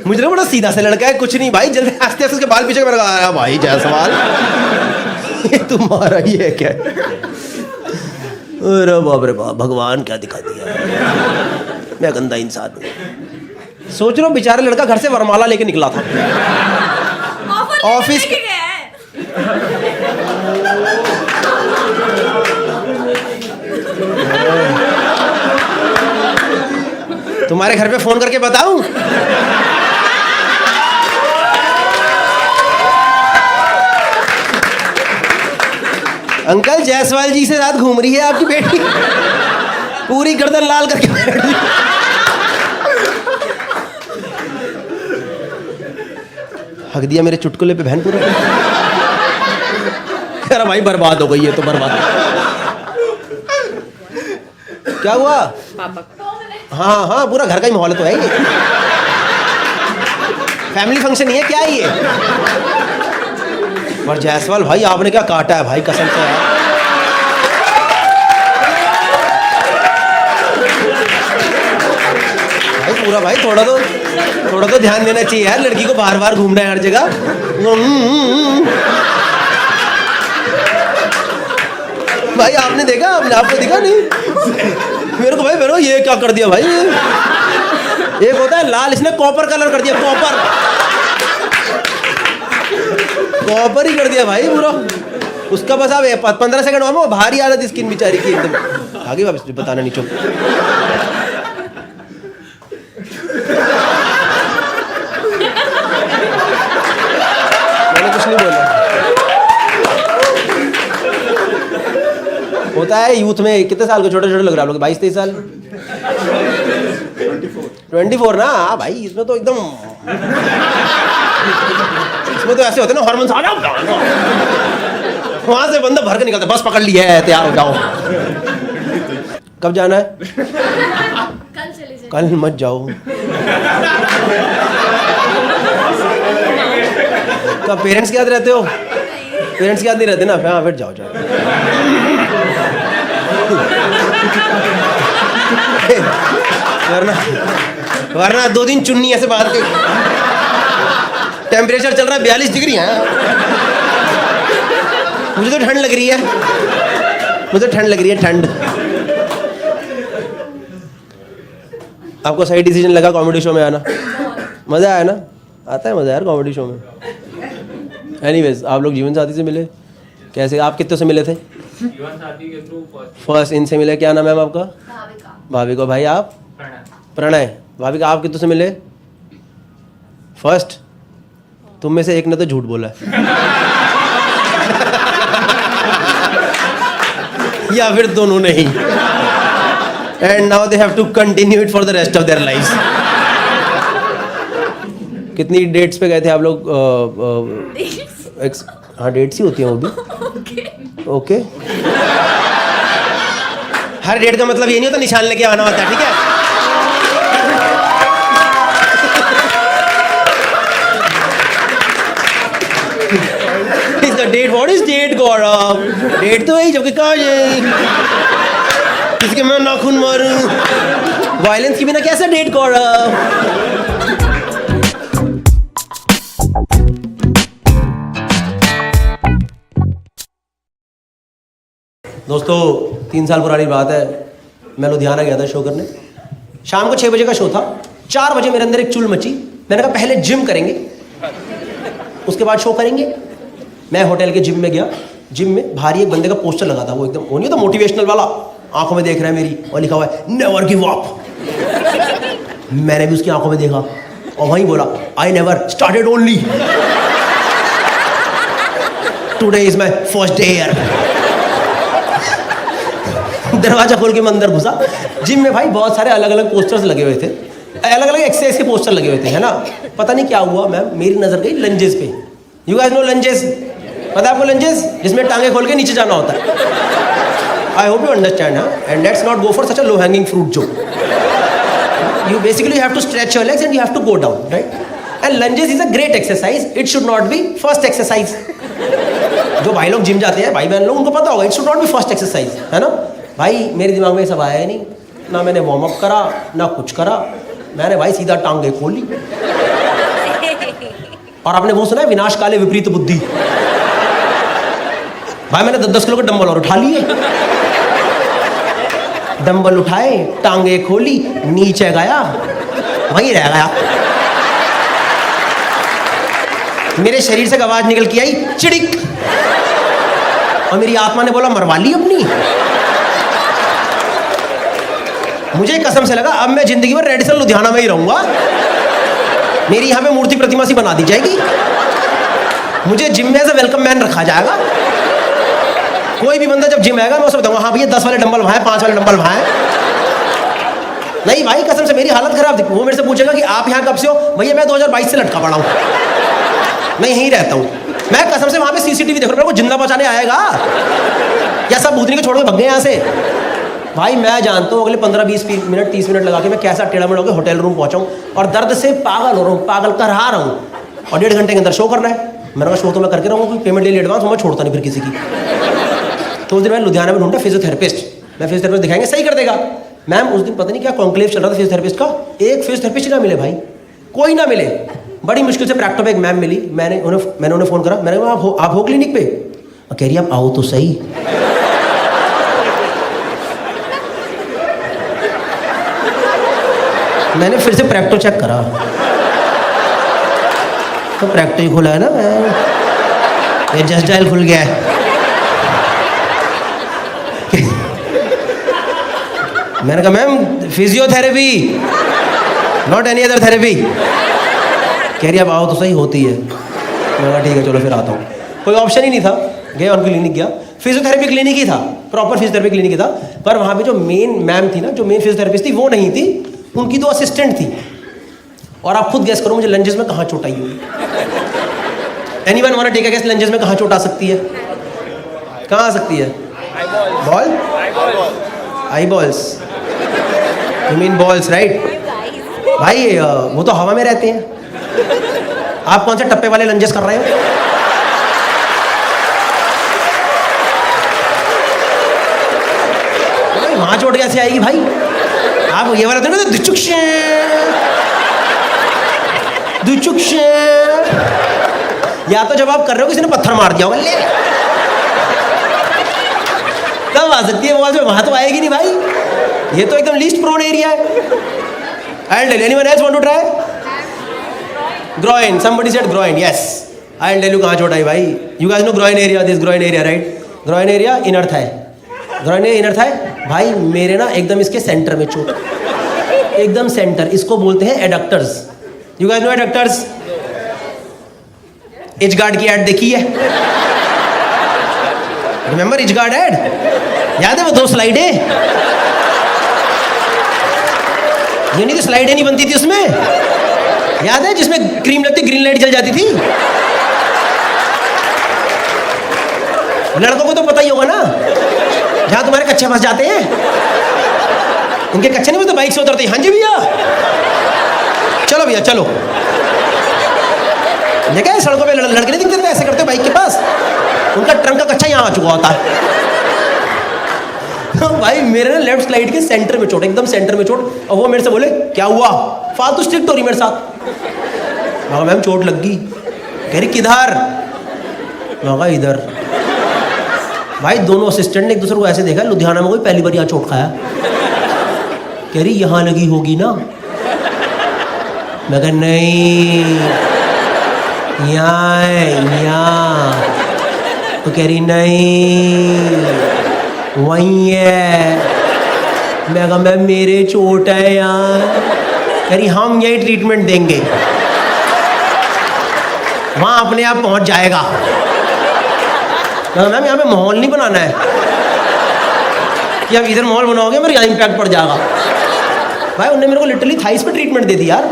मुझे ना बड़ा सीधा सा लड़का है, कुछ नहीं भाई, जल्दी आस्ते आस्ते उसके बाल पीछे मैंने कहा भाई जायसवाल ये तुम्हारा ही है क्या? अरे बाप रे बाप, भगवान क्या दिखा दिया। मैं गंदा इंसान हूँ। सोच रहा हूँ बेचारा लड़का घर से वरमाला लेके निकला था ऑफिस। तुम्हारे घर पे फोन करके बताऊं? अंकल जायसवाल जी से रात घूम रही है आपकी बेटी, पूरी गर्दन लाल करके बैठ गई। हक दिया मेरे चुटकुले पे बहन पूरा। अरे भाई बर्बाद हो गई है तो बर्बाद। क्या हुआ? हाँ हाँ पूरा घर का ही माहौल तो है ये, फैमिली फंक्शन ही है क्या ये? और जायसवाल भाई आपने क्या काटा है भाई, कसम से यार। भाई पूरा भाई थोड़ा तो ध्यान देना चाहिए यार, लड़की को बार बार घूमना है हर जगह। भाई आपने देखा, आपने आपको दिखा नहीं? मेरे को भाई मेरे को ये क्या कर दिया भाई, एक होता है लाल, इसने कॉपर कलर कर दिया, कॉपर कॉपर ही कर दिया भाई पूरा। उसका बस आप 15 सेकंड में वो भारी आ रही थी स्किन बेचारी की एकदम। आगे वापस बताना नहीं, चुप। मैंने कुछ नहीं बोला। होता है यूथ में, कितने साल के छोटे छोटे लग रहे हैं आप लोग? 22-23 साल, 24 ना? हाँ भाई, इसमें तो एकदम, इसमें तो ऐसे होते ना हार्मोन्स, वहां से बंदा भर के निकलता, बस पकड़ लिया है, तैयार हो जाओ। कब जाना है? कल मत जाओ। कब पेरेंट्स के याद रहते हो? पेरेंट्स के याद नहीं रहते ना? हाँ फिर जाओ जाओ। वरना 2 दिन चुन्नी ऐसे बाहर के, टेम्परेचर चल रहा है 42 डिग्री है। मुझे तो ठंड लग रही है, मुझे ठंड लग रही है, ठंड। आपको सही डिसीजन लगा कॉमेडी शो में आना? मज़ा आया ना? आता है मज़ा यार कॉमेडी शो में। एनीवेज, आप लोग जीवन साथी से मिले कैसे? आप कितने से मिले थे? जीवन साथी के थ्रू फर्स्ट इनसे मिले। क्या नाम है मैम आपका? भाविका। भाई आप? प्रणय। भाविका, आप कितने से मिले? फर्स्ट। तुम में से एक ने तो झूठ बोला है या फिर दोनों नहीं। And now they have to continue it for the rest of their life. कितनी डेट्स पे गए थे आप लोग? हाँ, डेट्स ही होती हैं वो भी। ओके। हर डेट का मतलब ये नहीं होता निशान लेके आना होता है, ठीक है? Date, what is date Gaurav? Date तो वही जबकि कहा जाए किसके मैं नाखून मारूं। वायलेंस के बिना कैसे डेट गौरव? दोस्तों, 3 साल पुरानी बात है, मैं लुधियाना गया था शो करने। शाम को 6 बजे का शो था। 4 बजे मेरे अंदर एक चुल मची। मैंने कहा पहले जिम करेंगे, उसके बाद शो करेंगे। मैं होटल के जिम में गया। जिम में भारी एक बंदे का पोस्टर लगा था, वो एकदम वो नहीं होता मोटिवेशनल वाला, आंखों में देख रहा है मेरी, और लिखा हुआ है नेवर गिव अप। मैंने भी उसकी आंखों में देखा और वहीं बोला I never started only today is my first day here. दरवाजा खोल के मैं अंदर घुसा। जिम में भाई बहुत सारे अलग अलग पोस्टर्स लगे हुए थे, अलग अलग एक्सरसाइज के पोस्टर लगे हुए थे, है ना? पता नहीं क्या हुआ मैम, मेरी नजर गई लंजेस पे। You guys know lungs? पता है आपको लंजेस? जिसमें टांगे खोल के नीचे जाना होता है। आई hope you understand. And let's not go for such a low hanging fruit जो you basically have to stretch your legs and you have to go down, right? And lunges is a great exercise. It should not be first exercise. जो भाई लोग gym जाते हैं, भाई बहन लोग, उनको पता होगा it should not be first exercise, है ना? भाई मेरे दिमाग में ये सब आया ही नहीं, ना मैंने वार्म अप करा ना कुछ करा। मैंने भाई सीधा टांगे खोली। और आपने वो सुना है विनाश काले विपरीत बुद्धि? भाई मैंने 10-10 किलो के डंबल और उठा लिए। डंबल उठाए, टांगे खोली, नीचे गया, वहीं रह गया। मेरे शरीर से आवाज निकल के आई चिड़िक, और मेरी आत्मा ने बोला मरवा ली अपनी। मुझे कसम से लगा अब मैं जिंदगी में रेडिसन लुधियाना में ही रहूंगा। मेरी यहाँ पे मूर्ति प्रतिमा सी बना दी जाएगी, मुझे जिम में एज अ वेलकम मैन रखा जाएगा। कोई भी बंदा जब जिम आएगा मैं उसे बताऊंगा हाँ भैया 10 वाले डंबल वहाँ हैं, 5 वाले डंबल वहाँ हैं। नहीं भाई कसम से मेरी हालत खराब थी। वो मेरे से पूछेगा कि आप यहाँ कब से हो? भैया मैं 2022 से लटका पड़ा हूँ, मैं यहीं रहता हूँ। मैं कसम से वहाँ पे सीसीटीवी देख रहा हूँ, मेरे को जिंदा बचाने आएगा या सब भूतनी को छोड़ के भग गए यहाँ से? भाई मैं जानता हूँ अगले 15-20 मिनट 30 मिनट लगा के मैं कैसा टेढ़ा मेढ़ा होकर होटल रूम पहुँचाऊँ, और दर्द से पागल हो रहा हूँ, पागल कर रहा हूँ। और 1.5 घंटे के अंदर शो करना है। मैंने कहा शो तो मैं करके रहूँगा, पेमेंट ले ली एडवांस, मैं छोड़ता नहीं फिर किसी की। तो उस दिन मैं लुधियाना में ढूंढा फिजियोथेरेपिस्ट। मैं फिजियोथेरेपिस्ट दिखाएंगे सही कर देगा। मैम उस दिन पता नहीं क्या कॉन्क्लेव चल रहा था फिजियोथेरेपिस्ट का, एक फिजियोथेरेपिस्ट ना मिले भाई, कोई ना मिले। बड़ी मुश्किल से प्रैक्टो पे एक मैम मिली। मैंने उन्हें फ़ोन करा, मैंने कहा आप हो क्लिनिक पे? कह रही आप आओ तो सही। मैंने फिर से प्रैक्टो चेक करा, तो प्रैक्टो ही खुला है ना, ये जस्ट डायल खुल गया है। मैंने कहा ma'am physiotherapy, not any other therapy. कह रही अब आओ तो सही होती है। मैंने कहा ठीक है चलो फिर आता हूँ। कोई ऑप्शन ही नहीं था, गया उनकी क्लिनिक गया। फिजियोथेरेपी क्लिनिक ही था, प्रॉपर फिजियोथेरेपी क्लिनिक ही था, पर वहाँ पे जो मेन मैम थी ना, जो मेन फिजियोथेरेपिस्ट थी वो नहीं थी, उनकी 2 असिस्टेंट थी। और आप खुद गेस करो मुझे लंजेस में कहाँ चोट आई होगी। Anyone want to take a guess, lungs में कहाँ चोट आ सकती है? कहाँ आ सकती है? Ball, I balls, you mean balls right? भाई वो तो हवा में रहते हैं। आप कौन से टप्पे वाले लंजेस कर रहे हो? वहां चोट कैसे आएगी भाई? आप ये वाला तो ना दुचुक्ष, या तो जब आप कर रहे हो किसी ने पत्थर मार दिया होगा, ले तब आ सकती है बॉल। वहां तो आएगी नहीं भाई, ये तो एकदम लीस्ट प्रोन एरिया है। I'll tell you. Anyone else want to try? Groin. Somebody said groin. Yes. I'll tell you कहाँ चोट आई भाई. You guys know groin area. This groin area, right? Groin area inner thigh. Groin area inner thigh. भाई मेरे ना एकदम इसके centre में चोट, एकदम सेंटर। इसको बोलते हैं adductors. You guys know adductors? Edge guard की एड देखी है? Remember edge guard ad? याद है वो 2 स्लाइडें? ये नहीं तो स्लाइडें नहीं बनती थी उसमें, याद है? जिसमें क्रीम लगती, ग्रीन लाइट जल जाती थी। लड़कों को तो पता ही होगा ना, जहां तुम्हारे कच्चे फंस जाते हैं। उनके कच्चे नहीं, तो बाइक से उतरते हैं। हाँ जी भैया, चलो भैया चलो। देखा है सड़कों पे लड़के नहीं दिखते थे ऐसे करते बाइक के पास, उनका ट्रंक का कच्चा यहाँ आ चुका होता है। भाई मेरे ना लेफ्ट स्लाइड के सेंटर में चोट, एकदम सेंटर में चोट। और वो मेरे से बोले क्या हुआ? फालतू स्ट्रिक्ट हो रही मेरे साथ। हाँ मैम चोट लग गई। कह रही किधर? मैं कहा इधर। भाई दोनों असिस्टेंट ने एक दूसरे को ऐसे देखा, लुधियाना में कोई पहली बार यहाँ चोट खाया। कह रही यहाँ लगी होगी ना? मैं कहा नहीं, यहाँ। तो कह रही नहीं वही है। मैं कहा मैम मेरे चोट है यार। कह रही हम यही ट्रीटमेंट देंगे, वहाँ अपने आप पहुँच जाएगा। मैं कहा मैम यहाँ पे माहौल नहीं बनाना है कि आप इधर माहौल बनाओगे मेरे यहाँ इम्पैक्ट पड़ जाएगा। भाई उन्होंने मेरे को लिटरली थाइस पे ट्रीटमेंट दे दी यार।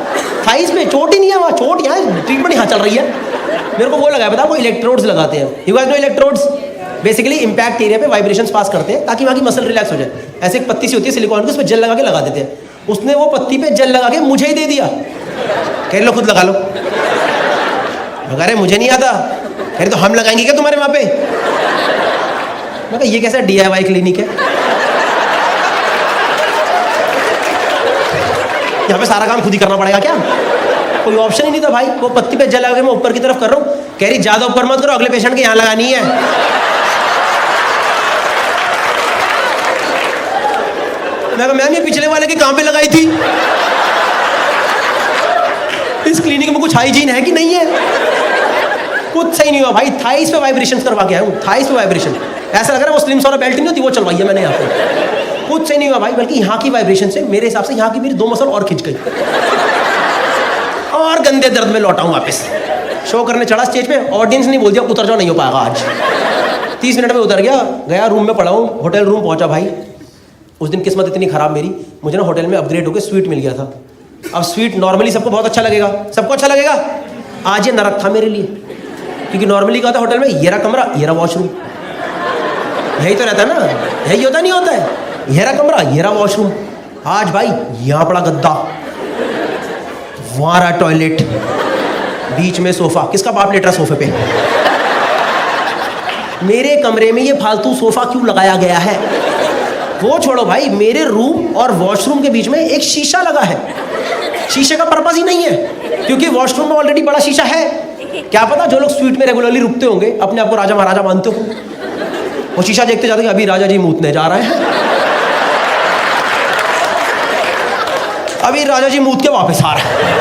थाइस पे चोट ही नहीं है, वहाँ चोट यहाँ, ट्रीटमेंट यहाँ चल रही है। मेरे को वो लगाया, पता वो इलेक्ट्रोड्स लगाते हैं। You guys know electrodes? Basically impact area पे वाइब्रेशंस पास करते हैं ताकि वहाँ की मसल रिलैक्स हो जाए। ऐसे एक पत्ती सी होती है सिलिकॉन की, उस पर जेल लगा के लगा देते हैं। उसने वो पत्ती पे जेल लगा के मुझे ही दे दिया। कह लो खुद लगा लो। मैं कह मुझे नहीं आता। कह रहे तो हम लगाएंगे क्या तुम्हारे वहाँ पे? मैं कहा ये कैसा DIY क्लिनिक है? यहाँ पे सारा काम खुद ही करना पड़ेगा क्या? कोई ऑप्शन ही नहीं था भाई। वो पत्ती पे जल लगा के मैं ऊपर की तरफ कर रहा हूँ। कह रही ज्यादा ऊपर मत करो, अगले पेशेंट के यहाँ लगानी है। मैं कहा मैम ये पिछले वाले के कहाँ पे लगाई थी? इस क्लिनिक में कुछ हाइजीन है कि नहीं है? कुछ सही नहीं हुआ भाई। थाइस पे वाइब्रेशन करवा के आया हूँ, थाइस पे वाइब्रेशन। ऐसा लग रहा है वो स्लिम्स वाला बेल्ट नहीं होती, वो चलवाई है मैंने यहाँ पे। कुछ सही नहीं हुआ भाई, बल्कि यहाँ की वाइब्रेशन से मेरे हिसाब से यहाँ की मेरी 2 मसल और खिंच गई और गंदे दर्द में लौटा हूँ वापस। शो करने चढ़ा स्टेज पे, ऑडियंस ने बोल दिया उतर जाओ, नहीं हो पाएगा आज। 30 मिनट में उतर गया, गया रूम में पड़ा हूँ। होटल रूम पहुँचा भाई। उस दिन किस्मत इतनी ख़राब मेरी, मुझे ना होटल में अपग्रेड होकर स्वीट मिल गया था। अब स्वीट नॉर्मली सबको बहुत अच्छा लगेगा, सबको अच्छा लगेगा। आज ये नरक था मेरे लिए, क्योंकि नॉर्मली क्या होता है होटल में, ये रहा कमरा, ये रहा वॉशरूम। यही तो रहता है ना, यही होता नहीं होता है? ये रहा कमरा, ये रहा वॉशरूम। आज भाई यहाँ पड़ा गद्दा, वहाँ रहा टॉयलेट, बीच में सोफा। किसका बाप लेट रहा सोफे पे? मेरे कमरे में ये फालतू सोफा क्यों लगाया गया है? वो छोड़ो भाई, मेरे रूम और वॉशरूम के बीच में एक शीशा लगा है। शीशे का पर्पस ही नहीं है, क्योंकि वॉशरूम में ऑलरेडी बड़ा शीशा है। क्या पता जो लोग स्वीट में रेगुलरली रुकते होंगे, अपने आप को राजा महाराजा मानते हो, वो शीशा देखते जाते अभी राजा जी मूतने जा रहे हैं। अभी राजा जी मूत के वापस आ रहे हैं।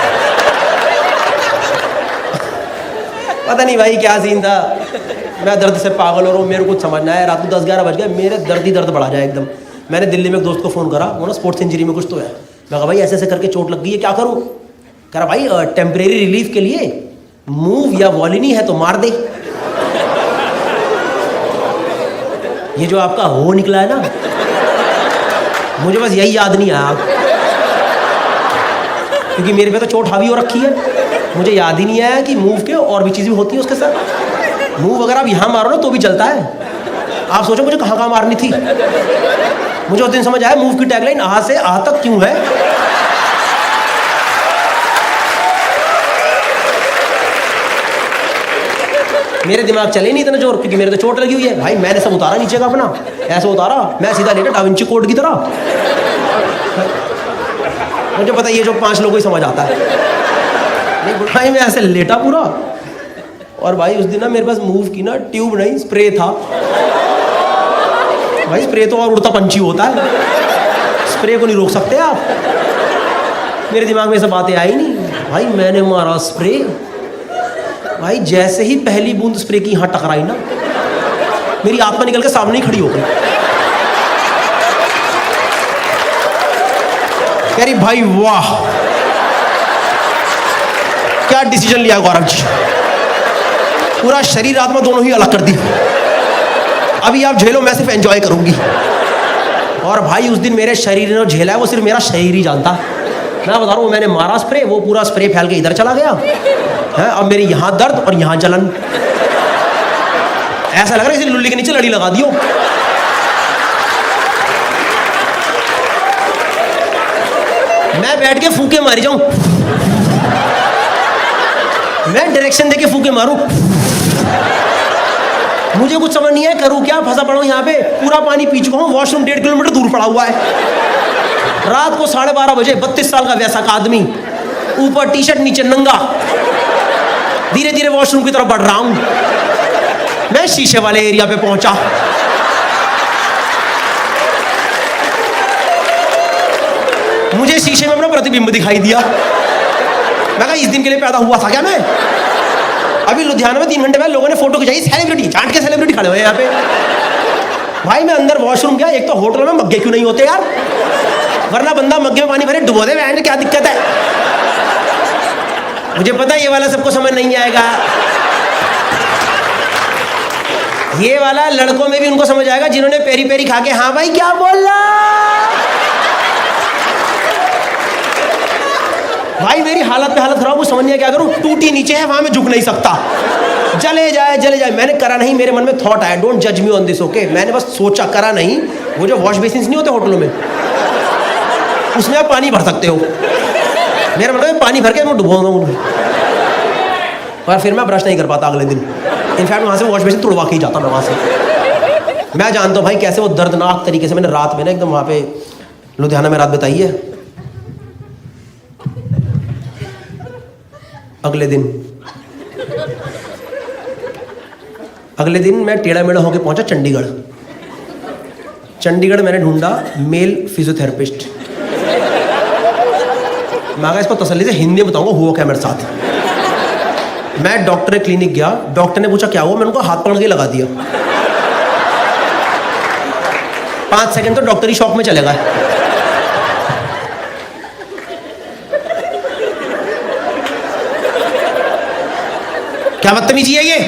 पता नहीं भाई क्या सीन था, मैं दर्द से पागल हो रहा हूँ, मेरे को कुछ समझना है। रात को 10-11 बज गए, मेरे दर्द ही दर्द बढ़ा जाए एकदम। मैंने दिल्ली में एक दोस्त को फ़ोन करा, वो ना स्पोर्ट्स इंजरी में कुछ तो है। मैं कहा भाई ऐसे ऐसे करके चोट लग गई है, क्या करूँ? कह रहा भाई टेम्परेरी रिलीफ के लिए मूव या वॉलिनी है तो मार दे। ये जो आपका हो निकला है ना, मुझे बस यही याद नहीं आया, क्योंकि मेरे पे तो चोट हावी हो रखी है। मुझे याद ही नहीं आया कि मूव के और भी चीज़ें होती है उसके साथ। मूव अगर आप यहाँ मारो ना तो भी चलता है। आप सोचो मुझे कहाँ कहाँ मारनी थी। मुझे उस दिन समझ आया मूव की टैगलाइन आ से आ तक क्यों है। मेरे दिमाग चले नहीं इतना जोर, क्योंकि मेरे तो चोट लगी हुई है। भाई मैंने सब उतारा नीचे का अपना, ऐसे उतारा, मैं सीधा लेटा डाविंची कोड की तरह। मुझे पता ये जो 5 लोगों को ही समझ आता है। नहीं भाई मैं ऐसे लेटा पूरा, और भाई उस दिन ना मेरे पास मूव की ना ट्यूब नहीं स्प्रे था। भाई स्प्रे तो और उड़ता पंछी होता है, स्प्रे को नहीं रोक सकते आप। मेरे दिमाग में ये सब बातें आई नहीं। भाई मैंने मारा स्प्रे, भाई जैसे ही पहली बूंद स्प्रे की यहाँ टकराई ना, मेरी आत्मा निकल के सामने ही खड़ी हो गई। कह रही भाई वाह क्या डिसीजन लिया गौरव जी, पूरा शरीर आत्मा दोनों ही अलग कर दी। अभी आप झेलो, मैं सिर्फ एंजॉय करूंगी। और भाई उस दिन मेरे शरीर ने झेला है वो सिर्फ मेरा शरीर ही जानता। मैं बता रहा हूँ, मैंने मारा स्प्रे, वो पूरा स्प्रे फैल के इधर चला गया है। अब मेरी यहाँ दर्द और यहाँ जलन, ऐसा लग रहा है इसी लुल्ली के नीचे लड़ी लगा दियो। मैं बैठ के फूके मारी जाऊं, मैं डायरेक्शन देके फूके मारूं, मुझे कुछ समझ नहीं है करूं क्या। फंसा पड़ा हूं यहाँ पे, पूरा पानी पी चुका हूं, वॉशरूम 1.5 किलोमीटर दूर पड़ा हुआ है। रात को 12:30 बजे 32 साल का वैसा का आदमी, ऊपर टी शर्ट नीचे नंगा, धीरे धीरे वॉशरूम की तरफ बढ़ रहा हूं। मैं शीशे वाले एरिया पे पहुंचा, मुझे शीशे में अपना प्रतिबिंब दिखाई दिया। मैं कहा इस दिन के लिए पैदा हुआ था क्या मैं? अभी लुधियाना में 3 घंटे पहले लोगों ने फोटो खिंचाई, सेलिब्रिटी चाट के सेलिब्रिटी खड़े हुए यहाँ पे। भाई मैं अंदर वॉशरूम गया, एक तो होटल में मग्गे क्यों नहीं होते यार, वरना बंदा मग्गे में पानी भरे डुबो दे, वैन क्या दिक्कत है। मुझे पता है ये वाला सबको समझ नहीं आएगा, ये वाला लड़कों में भी उनको समझ आएगा जिन्होंने पेरी पेरी खा के हाँ भाई क्या बोल रहा। भाई मेरी हालत पे हालत खराब, कुछ समझ नहीं क्या करूं। टूटी नीचे है, वहां में झुक नहीं सकता, जले जाए जले जाए। मैंने करा नहीं, मेरे मन में थॉट आया, डोंट जज मी ऑन दिस ओके। मैंने बस सोचा, करा नहीं। वो जो वॉश बेसिन नहीं होते होटलों में, उसमें आप पानी भर सकते हो। मेरा मतलब पानी भर के मैं डुबाऊंगा उनको, और फिर मैं ब्रश नहीं कर पाता अगले दिन। इनफैक्ट वहाँ से वॉश बेसिन तुड़वा के ही जाता मैं वहाँ से। मैं जानता हूँ भाई कैसे वो दर्दनाक तरीके से मैंने रात में ना एकदम वहाँ पे लुधियाना में रात बिताई है। अगले दिन मैं टेढ़ा मेढ़ा होकर पहुंचा चंडीगढ़ मैंने ढूंढा मेल फिजियोथेरेपिस्ट। मैं इसको तसल्ली से हिंदी में बताऊंगा हुआ क्या मेरे साथ। मैं डॉक्टर के क्लिनिक गया, डॉक्टर ने पूछा क्या हुआ, मैंने उनको हाथ पकड़ के लगा दिया। 5 सेकंड तो डॉक्टर ही शॉक में चले गए। क्या बदतमीजी है ये।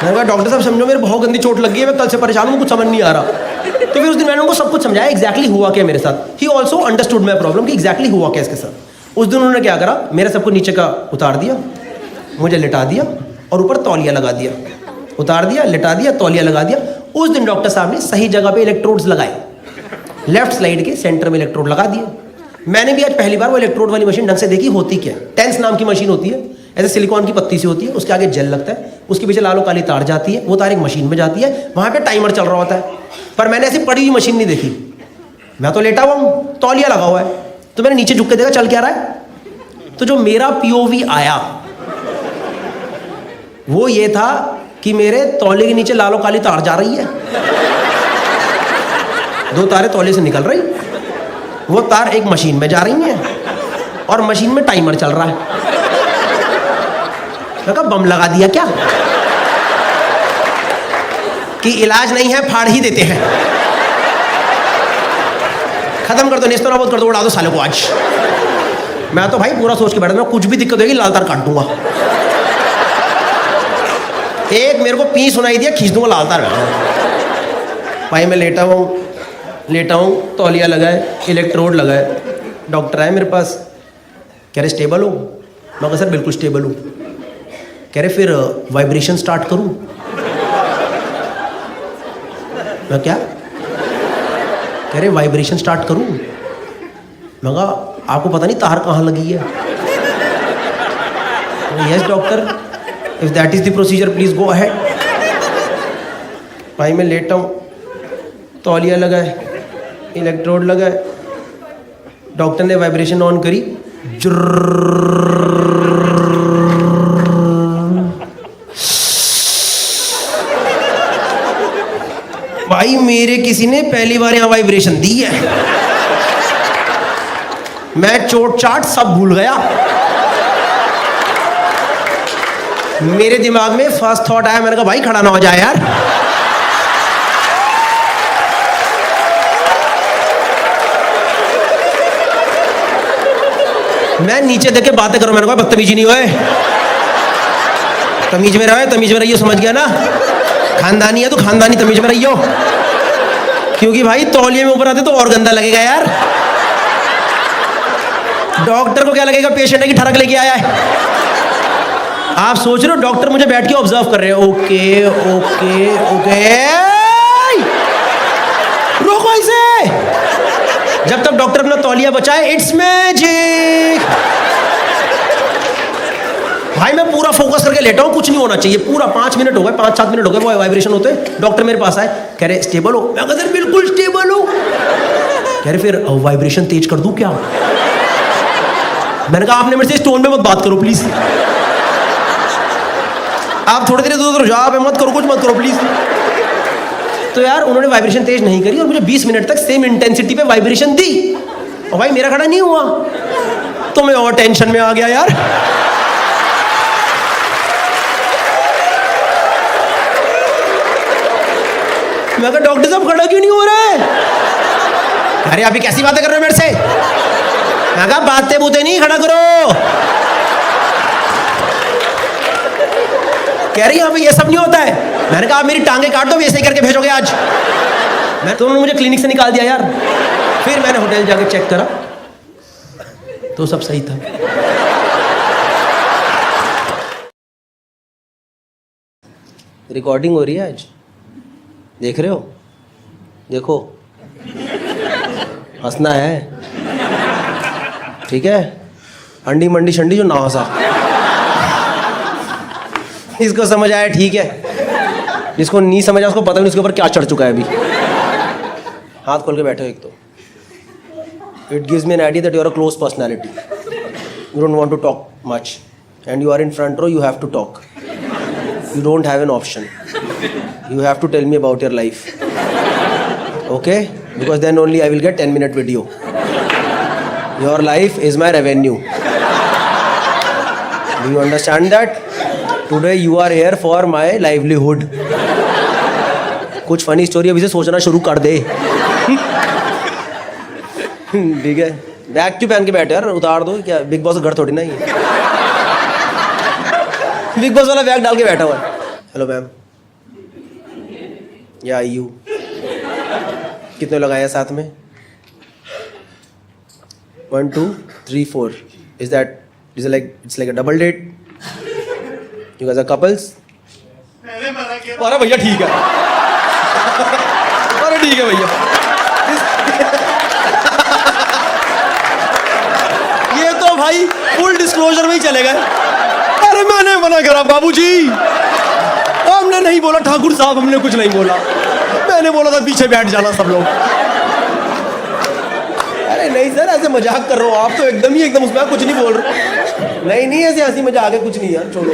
मैंने कहा डॉक्टर साहब समझो मेरे बहुत गंदी चोट लगी है, मैं कल से परेशान हूँ, कुछ समझ नहीं आ रहा। तो फिर उस दिन मैंने उनको सब कुछ समझाया एग्जैक्टली हुआ क्या मेरे साथ। He also understood my problem कि एग्जैक्टली हुआ क्या इसके साथ। उस दिन उन्होंने क्या करा, मेरे सबको नीचे का उतार दिया, मुझे लिटा दिया और ऊपर तौलिया लगा दिया। उतार दिया, लिटा दिया, तौलिया लगा दिया। उस दिन डॉक्टर साहब ने सही जगह पे इलेक्ट्रोड्स लगाए, लेफ्ट स्लाइड के सेंटर में इलेक्ट्रोड लगा दिए। मैंने भी आज पहली बार वो इलेक्ट्रोड वाली मशीन ढंग से देखी होती क्या। टेंस नाम की मशीन होती है, ऐसे सिलिकॉन की पत्ती सी होती है, उसके आगे जेल लगता है, उसके पीछे लालो काली तार जाती है, वो तार एक मशीन में जाती है, वहाँ पे टाइमर चल रहा होता है। पर मैंने ऐसी पड़ी हुई मशीन नहीं देखी, मैं तो लेटा हुआ हूँ, तौलिया लगा हुआ है। तो मैंने नीचे झुक के देखा चल क्या रहा है। तो जो मेरा पीओवी आया वो ये था कि मेरे तौले के नीचे लालो काली तार जा रही है, 2 तारें तौले से निकल रही। वो तार एक मशीन में जा रही है और मशीन में टाइमर चल रहा है। मैं कहा बम लगा दिया क्या कि इलाज नहीं है फाड़ ही देते हैं। खत्म कर दो, नेस्तनाबूद कर दो, उड़ा दो सालों को आज। मैं तो भाई पूरा सोच के बैठा था, कुछ भी दिक्कत होगी लाल तार काट दूंगा। एक मेरे को पी सुनाई दिया, खींच दूंगा लाल तार। भाई मैं लेटा हूँ, तौलिया लगाए, इलेक्ट्रोड लगाए। डॉक्टर आए मेरे पास, कह रहे स्टेबल हो? मैं कहा सर बिल्कुल स्टेबल हूँ। कह रहे फिर वाइब्रेशन स्टार्ट करूँ? मैं क्या? कह रहे वाइब्रेशन स्टार्ट करूँ? मैं कहा आपको पता नहीं तार कहाँ लगी है? Yes doctor, if that is the procedure please go ahead. भाई मैं लेटा हूँ, तौलिया लगाए, इलेक्ट्रोड लगाए, डॉक्टर ने वाइब्रेशन ऑन करी, भाई मेरे किसी ने पहली बार यहाँ वाइब्रेशन दी है। मैं चोट चाट सब भूल गया। मेरे दिमाग में फर्स्ट थॉट आया, मैंने कहा भाई खड़ा ना हो जाए यार। मैं नीचे देख के बातें करूं, मैंने कहा बदतमीजी नहीं होए, तमीज में रहे, तमीज में रहियो, समझ गया ना? खानदानी है तो खानदानी तमीज में रहियो, क्योंकि भाई तौलिए में ऊपर आते तो और गंदा लगेगा यार। डॉक्टर को क्या लगेगा पेशेंट है कि ठरक लेके आया है। आप सोच रहे हो डॉक्टर मुझे बैठ के ऑब्जर्व कर रहे हैं। ओके ओके ओके, रोको इसे। जब तक डॉक्टर अपना तौलिया बचाए, इट्स मैजिक। भाई मैं पूरा फोकस करके लेटा हूँ, कुछ नहीं होना चाहिए। पूरा 5 मिनट हो गए, 5-7 मिनट हो गए, वो वाइब्रेशन होते। डॉक्टर मेरे पास आए, कह रहे स्टेबल हो? मैं कहता बिल्कुल स्टेबल हो। कह रहे फिर वाइब्रेशन तेज कर दूं क्या? मैंने कहा आपने मेरे से स्टोन में मत बात करो प्लीज, आप थोड़ी देर दूर जाओ, आप मत करो, कुछ मत करो प्लीज। तो यार उन्होंने वाइब्रेशन तेज नहीं करी और मुझे 20 मिनट तक सेम इंटेंसिटी पे वाइब्रेशन दी, और भाई मेरा खड़ा नहीं हुआ, तो मैं और टेंशन में आ गया यार। मैं कहा डॉक्टर साहब खड़ा क्यों नहीं हो रहा है? अरे अभी कैसी बातें कर रहे हो मेरे से? मैं कहा बातें बूते नहीं, खड़ा करो। कह रही यहाँ पे ये सब नहीं होता है। मैंने कहा आप मेरी टांगे काट दो, वैसे ही करके भेजोगे आज। मैं तो उन्होंने मुझे क्लिनिक से निकाल दिया यार। फिर मैंने होटल जाके चेक करा तो सब सही था। रिकॉर्डिंग हो रही है आज, देख रहे हो? देखो, हंसना है, ठीक है? अंडी मंडी शंडी जो ना हंसा, इसको समझ आया ठीक है, जिसको नहीं समझ आया उसको पता नहीं उसके ऊपर क्या चढ़ चुका है अभी। हाथ खोल के बैठो। एक तो it gives me an idea that you are a close personality, you don't want to talk much and you are in front row, you have to talk, you don't have an option, you have to tell me about your life, okay? Because then only I will get 10-minute video. Your life is my revenue. Do you understand that? Today you are here for my livelihood. कुछ funny story अभी से सोचना शुरू कर दे। ठीक है, bag क्यों पहन के बैठे यार? उतार दो क्या, बिग बॉस का घर थोड़ी ना ही। बिग बॉस वाला बैग डाल के बैठा हुआ है। हेलो मैम, या यू कितने लगाए हैं साथ में? 1 2 3 4। Is like it's like a double date? You guys are couples? अरे भैया ठीक है, अरे ठीक है भैया। ये तो भाई फुल डिस्क्लोजर में ही चले गए। अरे मैंने मना करा बाबूजी, हमने नहीं बोला ठाकुर साहब, हमने कुछ नहीं बोला, मैंने बोला था पीछे बैठ जाना सब लोग। अरे नहीं सर, ऐसे मजाक कर रहे हो आप तो, एकदम उसमें कुछ नहीं बोल रहे। नहीं ऐसे हंसी मजाक है, कुछ नहीं यार, छोड़ो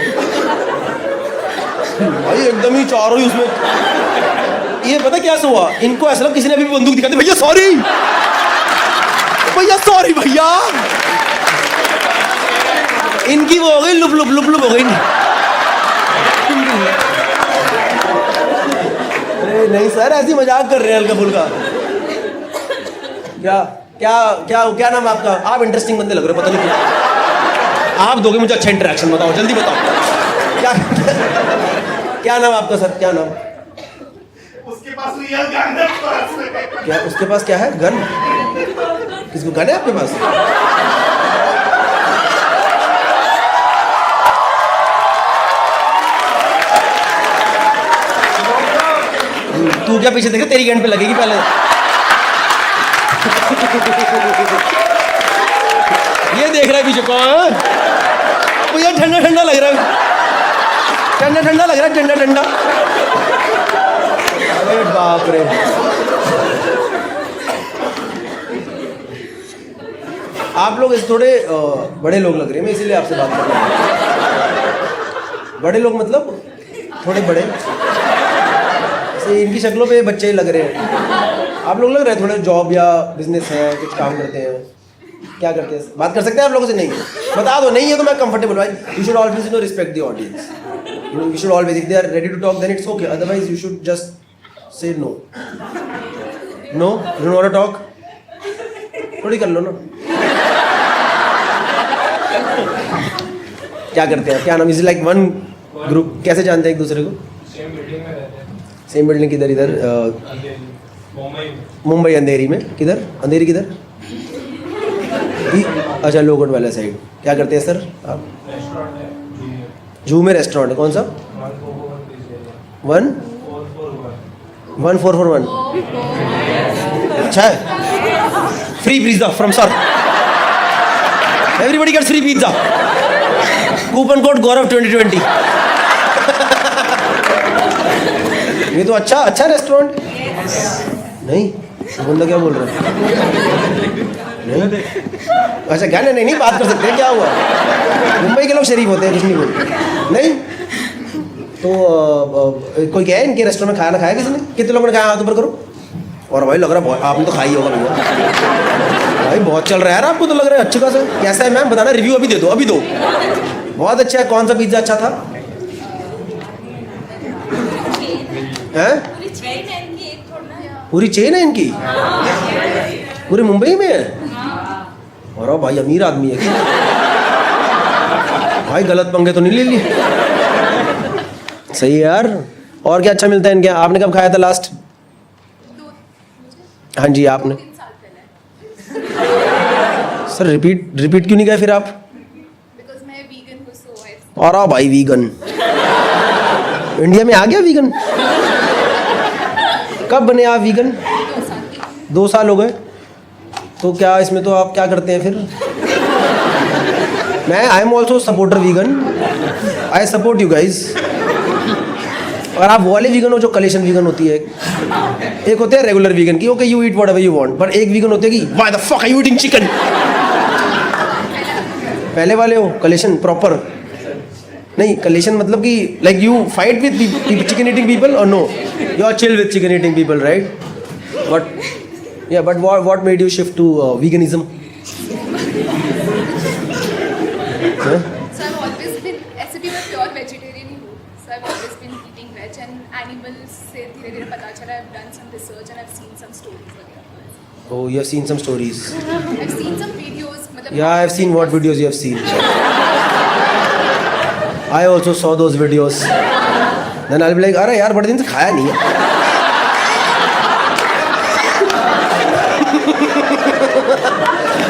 भाई, एकदम ही चारों ही उसमें। ये पता क्या हुआ, इनको ऐसा लगा किसी ने अभी बंदूक दिखा दी। भैया सॉरी, भैया सॉरी भैया, इनकी वो हो गई लुप लुप लुप लुप हो गई। अरे नहीं सर, ऐसी मजाक कर रहे हैं हल्का फुल्का। क्या क्या क्या क्या नाम आपका? आप इंटरेस्टिंग बंदे लग रहे हो, पता नहीं क्यों। आप दोगे मुझे अच्छा इंटरेक्शन, बताओ जल्दी बताओ। क्या क्या नाम आपका सर? क्या नाम? उसके पास रियल गन है। क्या उसके पास क्या है? गन? किसको गन है आपके पास? तू क्या पीछे देख रहा? तेरी गन पे लगेगी पहले। ये देख रहा है पीछे कौन? मुझे ठंडा ठंडा लग रहा है, ठंडा ठंडा लग रहा है, ठंडा ठंडा। अरे बाप रे, आप लोग इस थोड़े बड़े लोग लग रहे हैं, मैं इसीलिए आपसे बात कर रहा हूँ। बड़े लोग मतलब थोड़े बड़े, इनकी शक्लों पे बच्चे लग रहे हैं। आप लोग लग रहे हैं थोड़े जॉब या बिजनेस है, कुछ काम करते हैं। क्या करते हैं? बात कर सकते हैं आप लोगों से? नहीं बता दो, नहीं है तो मैं कंफर्टेबल। भाई you should always respect the audience, you should always, if they are ready to talk then it's okay, otherwise you should just say no. No you want to talk, थोड़ी कर लो ना। क्या करते हैं? क्या नाम? Is like one group? कैसे जानते हैं एक दूसरे को? सेम बिल्डिंग में रहते हैं। सेम बिल्डिंग किधर? इधर मुंबई अंधेरी में। किधर अंधेरी? किधर? अच्छा लोगोट वाला साइड। क्या करते हैं सर आप? रेस्टोरेंट है, जू में रेस्टोरेंट है। कौन सा? 1441? अच्छा है। Free pizza from sir, everybody gets free pizza. Coupon code Gaurav 2020। ये तो अच्छा अच्छा रेस्टोरेंट। नहीं बंदा क्या बोल रहा है? नहीं अच्छा क्या? नहीं बात कर सकते हैं, क्या हुआ? मुंबई के लोग शरीफ होते हैं, कुछ नहीं बोलते। नहीं तो कोई क्या है इनके रेस्टोरेंट में? खाना खाया किसी ने? कितने लोगों ने खाया? हाथ ऊपर करो। और भाई लग रहा है आपने तो खाई होगा भैया। भाई बहुत चल रहा है यार, आपको तो लग रहा है अच्छे खासा। कैसा है मैम बताना, रिव्यू अभी दे दो, अभी दो। बहुत अच्छा है। कौन सा पिज्जा अच्छा था? हैं? पूरी चेन है इनकी? पूरी मुंबई में है? और भाई अमीर आदमी है क्या? भाई गलत पंगे तो नहीं ले लिए? सही है यार। और क्या अच्छा मिलता है इनके? आपने कब खाया था लास्ट? हाँ जी आपने? सर रिपीट क्यों नहीं गए फिर आप? और भाई वीगन इंडिया में आ गया वीगन? कब बने आप वीगन? 2 साल हो गए। तो क्या इसमें तो आप क्या करते हैं फिर? मैं I am also supporter vegan, I support you guys. और आप वो वाले वीगन हो जो कलेशन वीगन होती है। एक होते हैं रेगुलर वीगन की, okay you eat whatever you want, पर एक वीगन होते हैं कि why the fuck are you eating chicken. पहले वाले हो कलेशन प्रॉपर? नहीं कलेशन मतलब कि like you fight with chicken eating people और no you are chill with chicken eating people, right? But yeah but what made you shift to veganism? So I've always been, ऐसे भी मैं प्योर वेजिटेरियन ही हूँ. So I've always been eating veg and animals से धीरे-धीरे पता चला. I've done some research and I've seen some stories वगैरह. Oh, you have seen some stories. I've seen some videos. मतलब Yeah, I have seen what videos you have seen. I also saw those videos. Then I'll be like, अरे यार बड़े दिन से खाया नहीं है.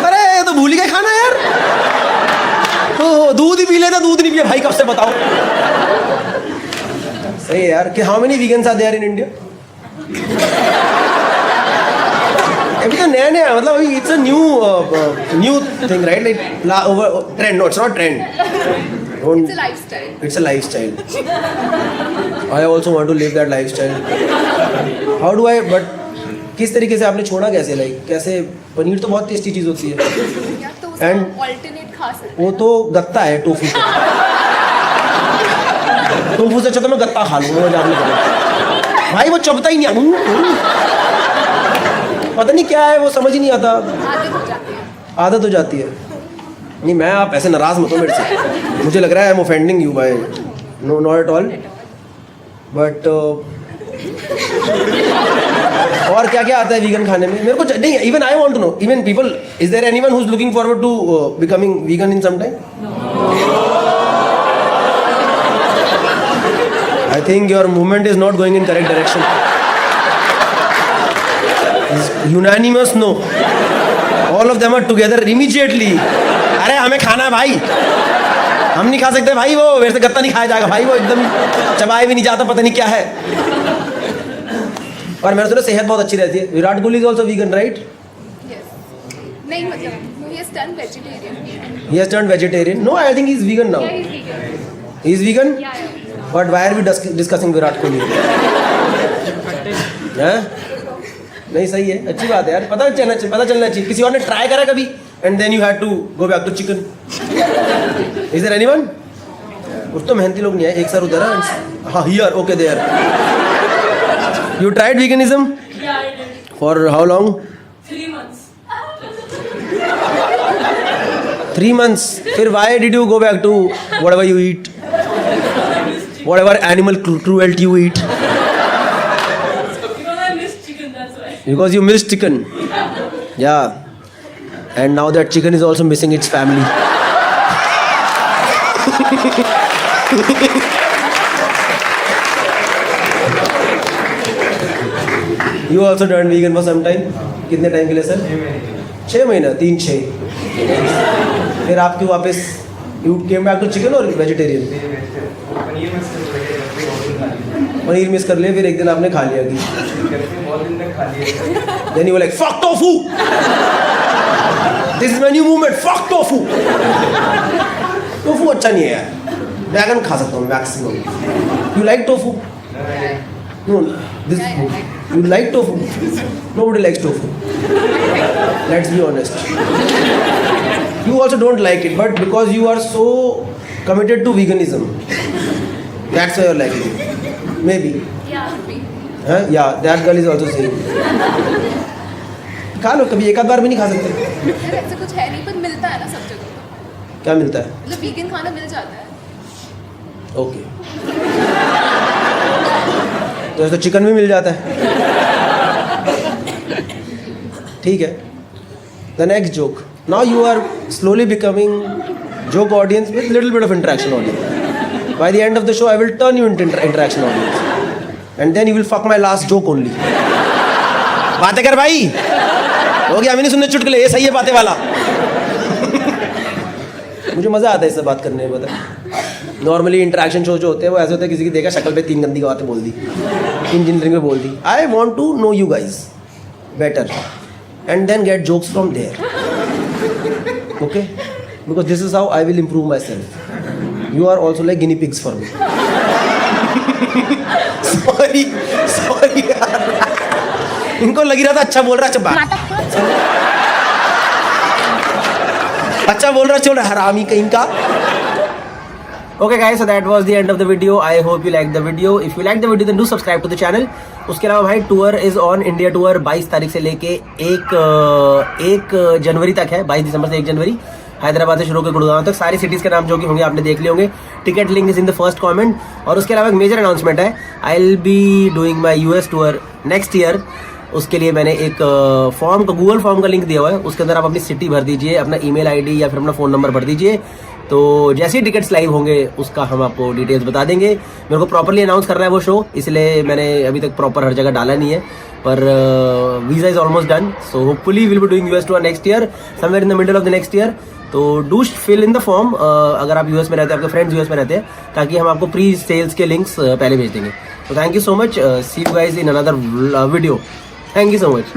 अरे ये तो भूल ही गए खाना यार. दूध ही पी लेता, दूध नहीं पिया भाई कब से बताओ. सही है यार. कि how many vegans are there in India? अभी तो नया नया मतलब अभी it's a new thing, right? Like over trend. No, it's not trend. It's a lifestyle. It's a lifestyle. I also want to live that lifestyle. How do I? But किस तरीके से आपने छोड़ा कैसे? लाइक कैसे? पनीर तो बहुत टेस्टी चीज़ होती है. या तो उसका alternate खा सकते हैं. वो तो गत्ता है टोफू. टोफू से अच्छा तो मैं गत्ता खा लूँगा जानने को. भाई वो चबता ही नहीं. पता नहीं क्या है वो समझ ही नहीं आता. आदत हो जाती है. आदत हो जाती है। नहीं मैं, आप ऐसे नाराज़ मत हो मेरे से, मुझे लग रहा है I am offending you by no not at all, but और क्या क्या आता है वीगन खाने में मेरे को नहीं, even I want to know, even people, is there anyone who is looking forward to becoming vegan in some time? I think your movement is not going in correct direction. Unanimous no, all of them are together immediately, अरे हमें खाना है भाई, हम नहीं खा सकते भाई, वो वैसे गत्ता नहीं खाया जाएगा भाई, वो एकदम चबाए भी नहीं जाता, पता नहीं क्या है। और मैंने सुना सेहत बहुत अच्छी रहती है। Virat Kohli is also vegan right? नहीं मतलब he has turned vegetarian. He has turned vegetarian. No, I think he is vegan now. Yeah, he's vegan. He is vegan? Yeah. But why are we discussing Virat Kohli? हैं? नहीं सही है, अच्छी बात है यार, पता चलना चाहिए। किसी और ने ट्राई करा कभी? And then you had to go back to chicken. Is there anyone? कुछ तो मेहनती लोग नहीं है, एक सर उधर है, हाँ here, okay there. You tried veganism? Yeah, I did. For how long? 3 months. 3 months. फिर why did you go back to whatever you eat? Whatever animal cruelty you eat? Because I missed chicken, that's why. Because you missed chicken. Yeah. And now that chicken is also missing its family. You also turned vegan for some time? कितने time के लिए sir? 6 महीना, 3-6. फिर आप क्यों वापस, you came back to chicken or vegetarian? Paneer miss कर लिया, फिर एक दिन आपने खा लिया कि then you were like fuck tofu, this is my new movement, fuck tofu. Tofu अच्छा नहीं है यार, वैगन खा सकता हूँ maximum. You like tofu? No, this you like tofu? Nobody likes tofu. Let's be honest. You also don't like it, but because you are so committed to veganism, that's why you're liking it. Maybe. Yeah, could be. Huh? Yeah, that girl is also saying. खा लो कभी, एक आध बार भी नहीं खा सकते? यार ऐसा कुछ है नहीं, पर मिलता है ना सब जगह। क्या मिलता है? मतलब वीगन खाना मिल जाता है। ओके तो चिकन भी मिल जाता है, ठीक है. The next joke. Now you are slowly becoming joke audience with little bit of interaction audience. By the end of the show I will turn you into interaction audience and then you will fuck my last joke only. बातें कर भाई, हो गया, हमें नहीं सुनने चुटकुले, ये सही है बातें वाला. मुझे मज़ा आता है इससे बात करने में. पता नॉर्मली इंटरेक्शन शो जो होते हैं वो ऐसे होते हैं, किसी की देखा शक्ल पे 3 गंदी बातें बोल दी, इंजीनियरिंग में बोल दी. I want to know you guys better and then get jokes from there. Okay, because this is how I will improve myself. You are also like guinea pigs for me. Sorry इनको लगी रहा था अच्छा बोल रहा, अच्छा बोल रहा, छोड़ हरामी कहीं का. Okay guys, so that was the end of the video. I hope you liked the video. If you liked the video, then do subscribe to the channel. उसके अलावा भाई tour is on India tour 22 तारीख से लेके 1 जनवरी तक है. 22 दिसंबर से 1 जनवरी हैदराबाद से शुरू होकर गुड़गांव तक. सारी सिटीज़ के नाम जो कि होंगे आपने देख लिए होंगे. Ticket link is in the first comment. और उसके अलावा एक मेजर अनाउंसमेंट है, I will be doing my US tour next year. उसके लिए मैंने एक फॉर्म का, गूगल फॉर्म का लिंक दिया हुआ है. उसके अंदर आप अपनी सिटी भर दीजिए, अपना ईमेल आईडी या फिर अपना फ़ोन नंबर भर दीजिए. तो जैसे ही टिकट्स लाइव होंगे उसका हम आपको डिटेल्स बता देंगे. मेरे को प्रॉपरली अनाउंस करना है वो शो, इसलिए मैंने अभी तक प्रॉपर हर जगह डाला नहीं है. पर visa is almost done, so hopefully will be doing US tour next year, somewhere in the middle of the next year. तो do fill in the form अगर आप US में रहते हैं, आपके फ्रेंड्स US में रहते हैं, ताकि हम आपको प्री सेल्स के लिंक्स पहले भेज देंगे. तो thank you so much. See you guys in another video. Thank you so much.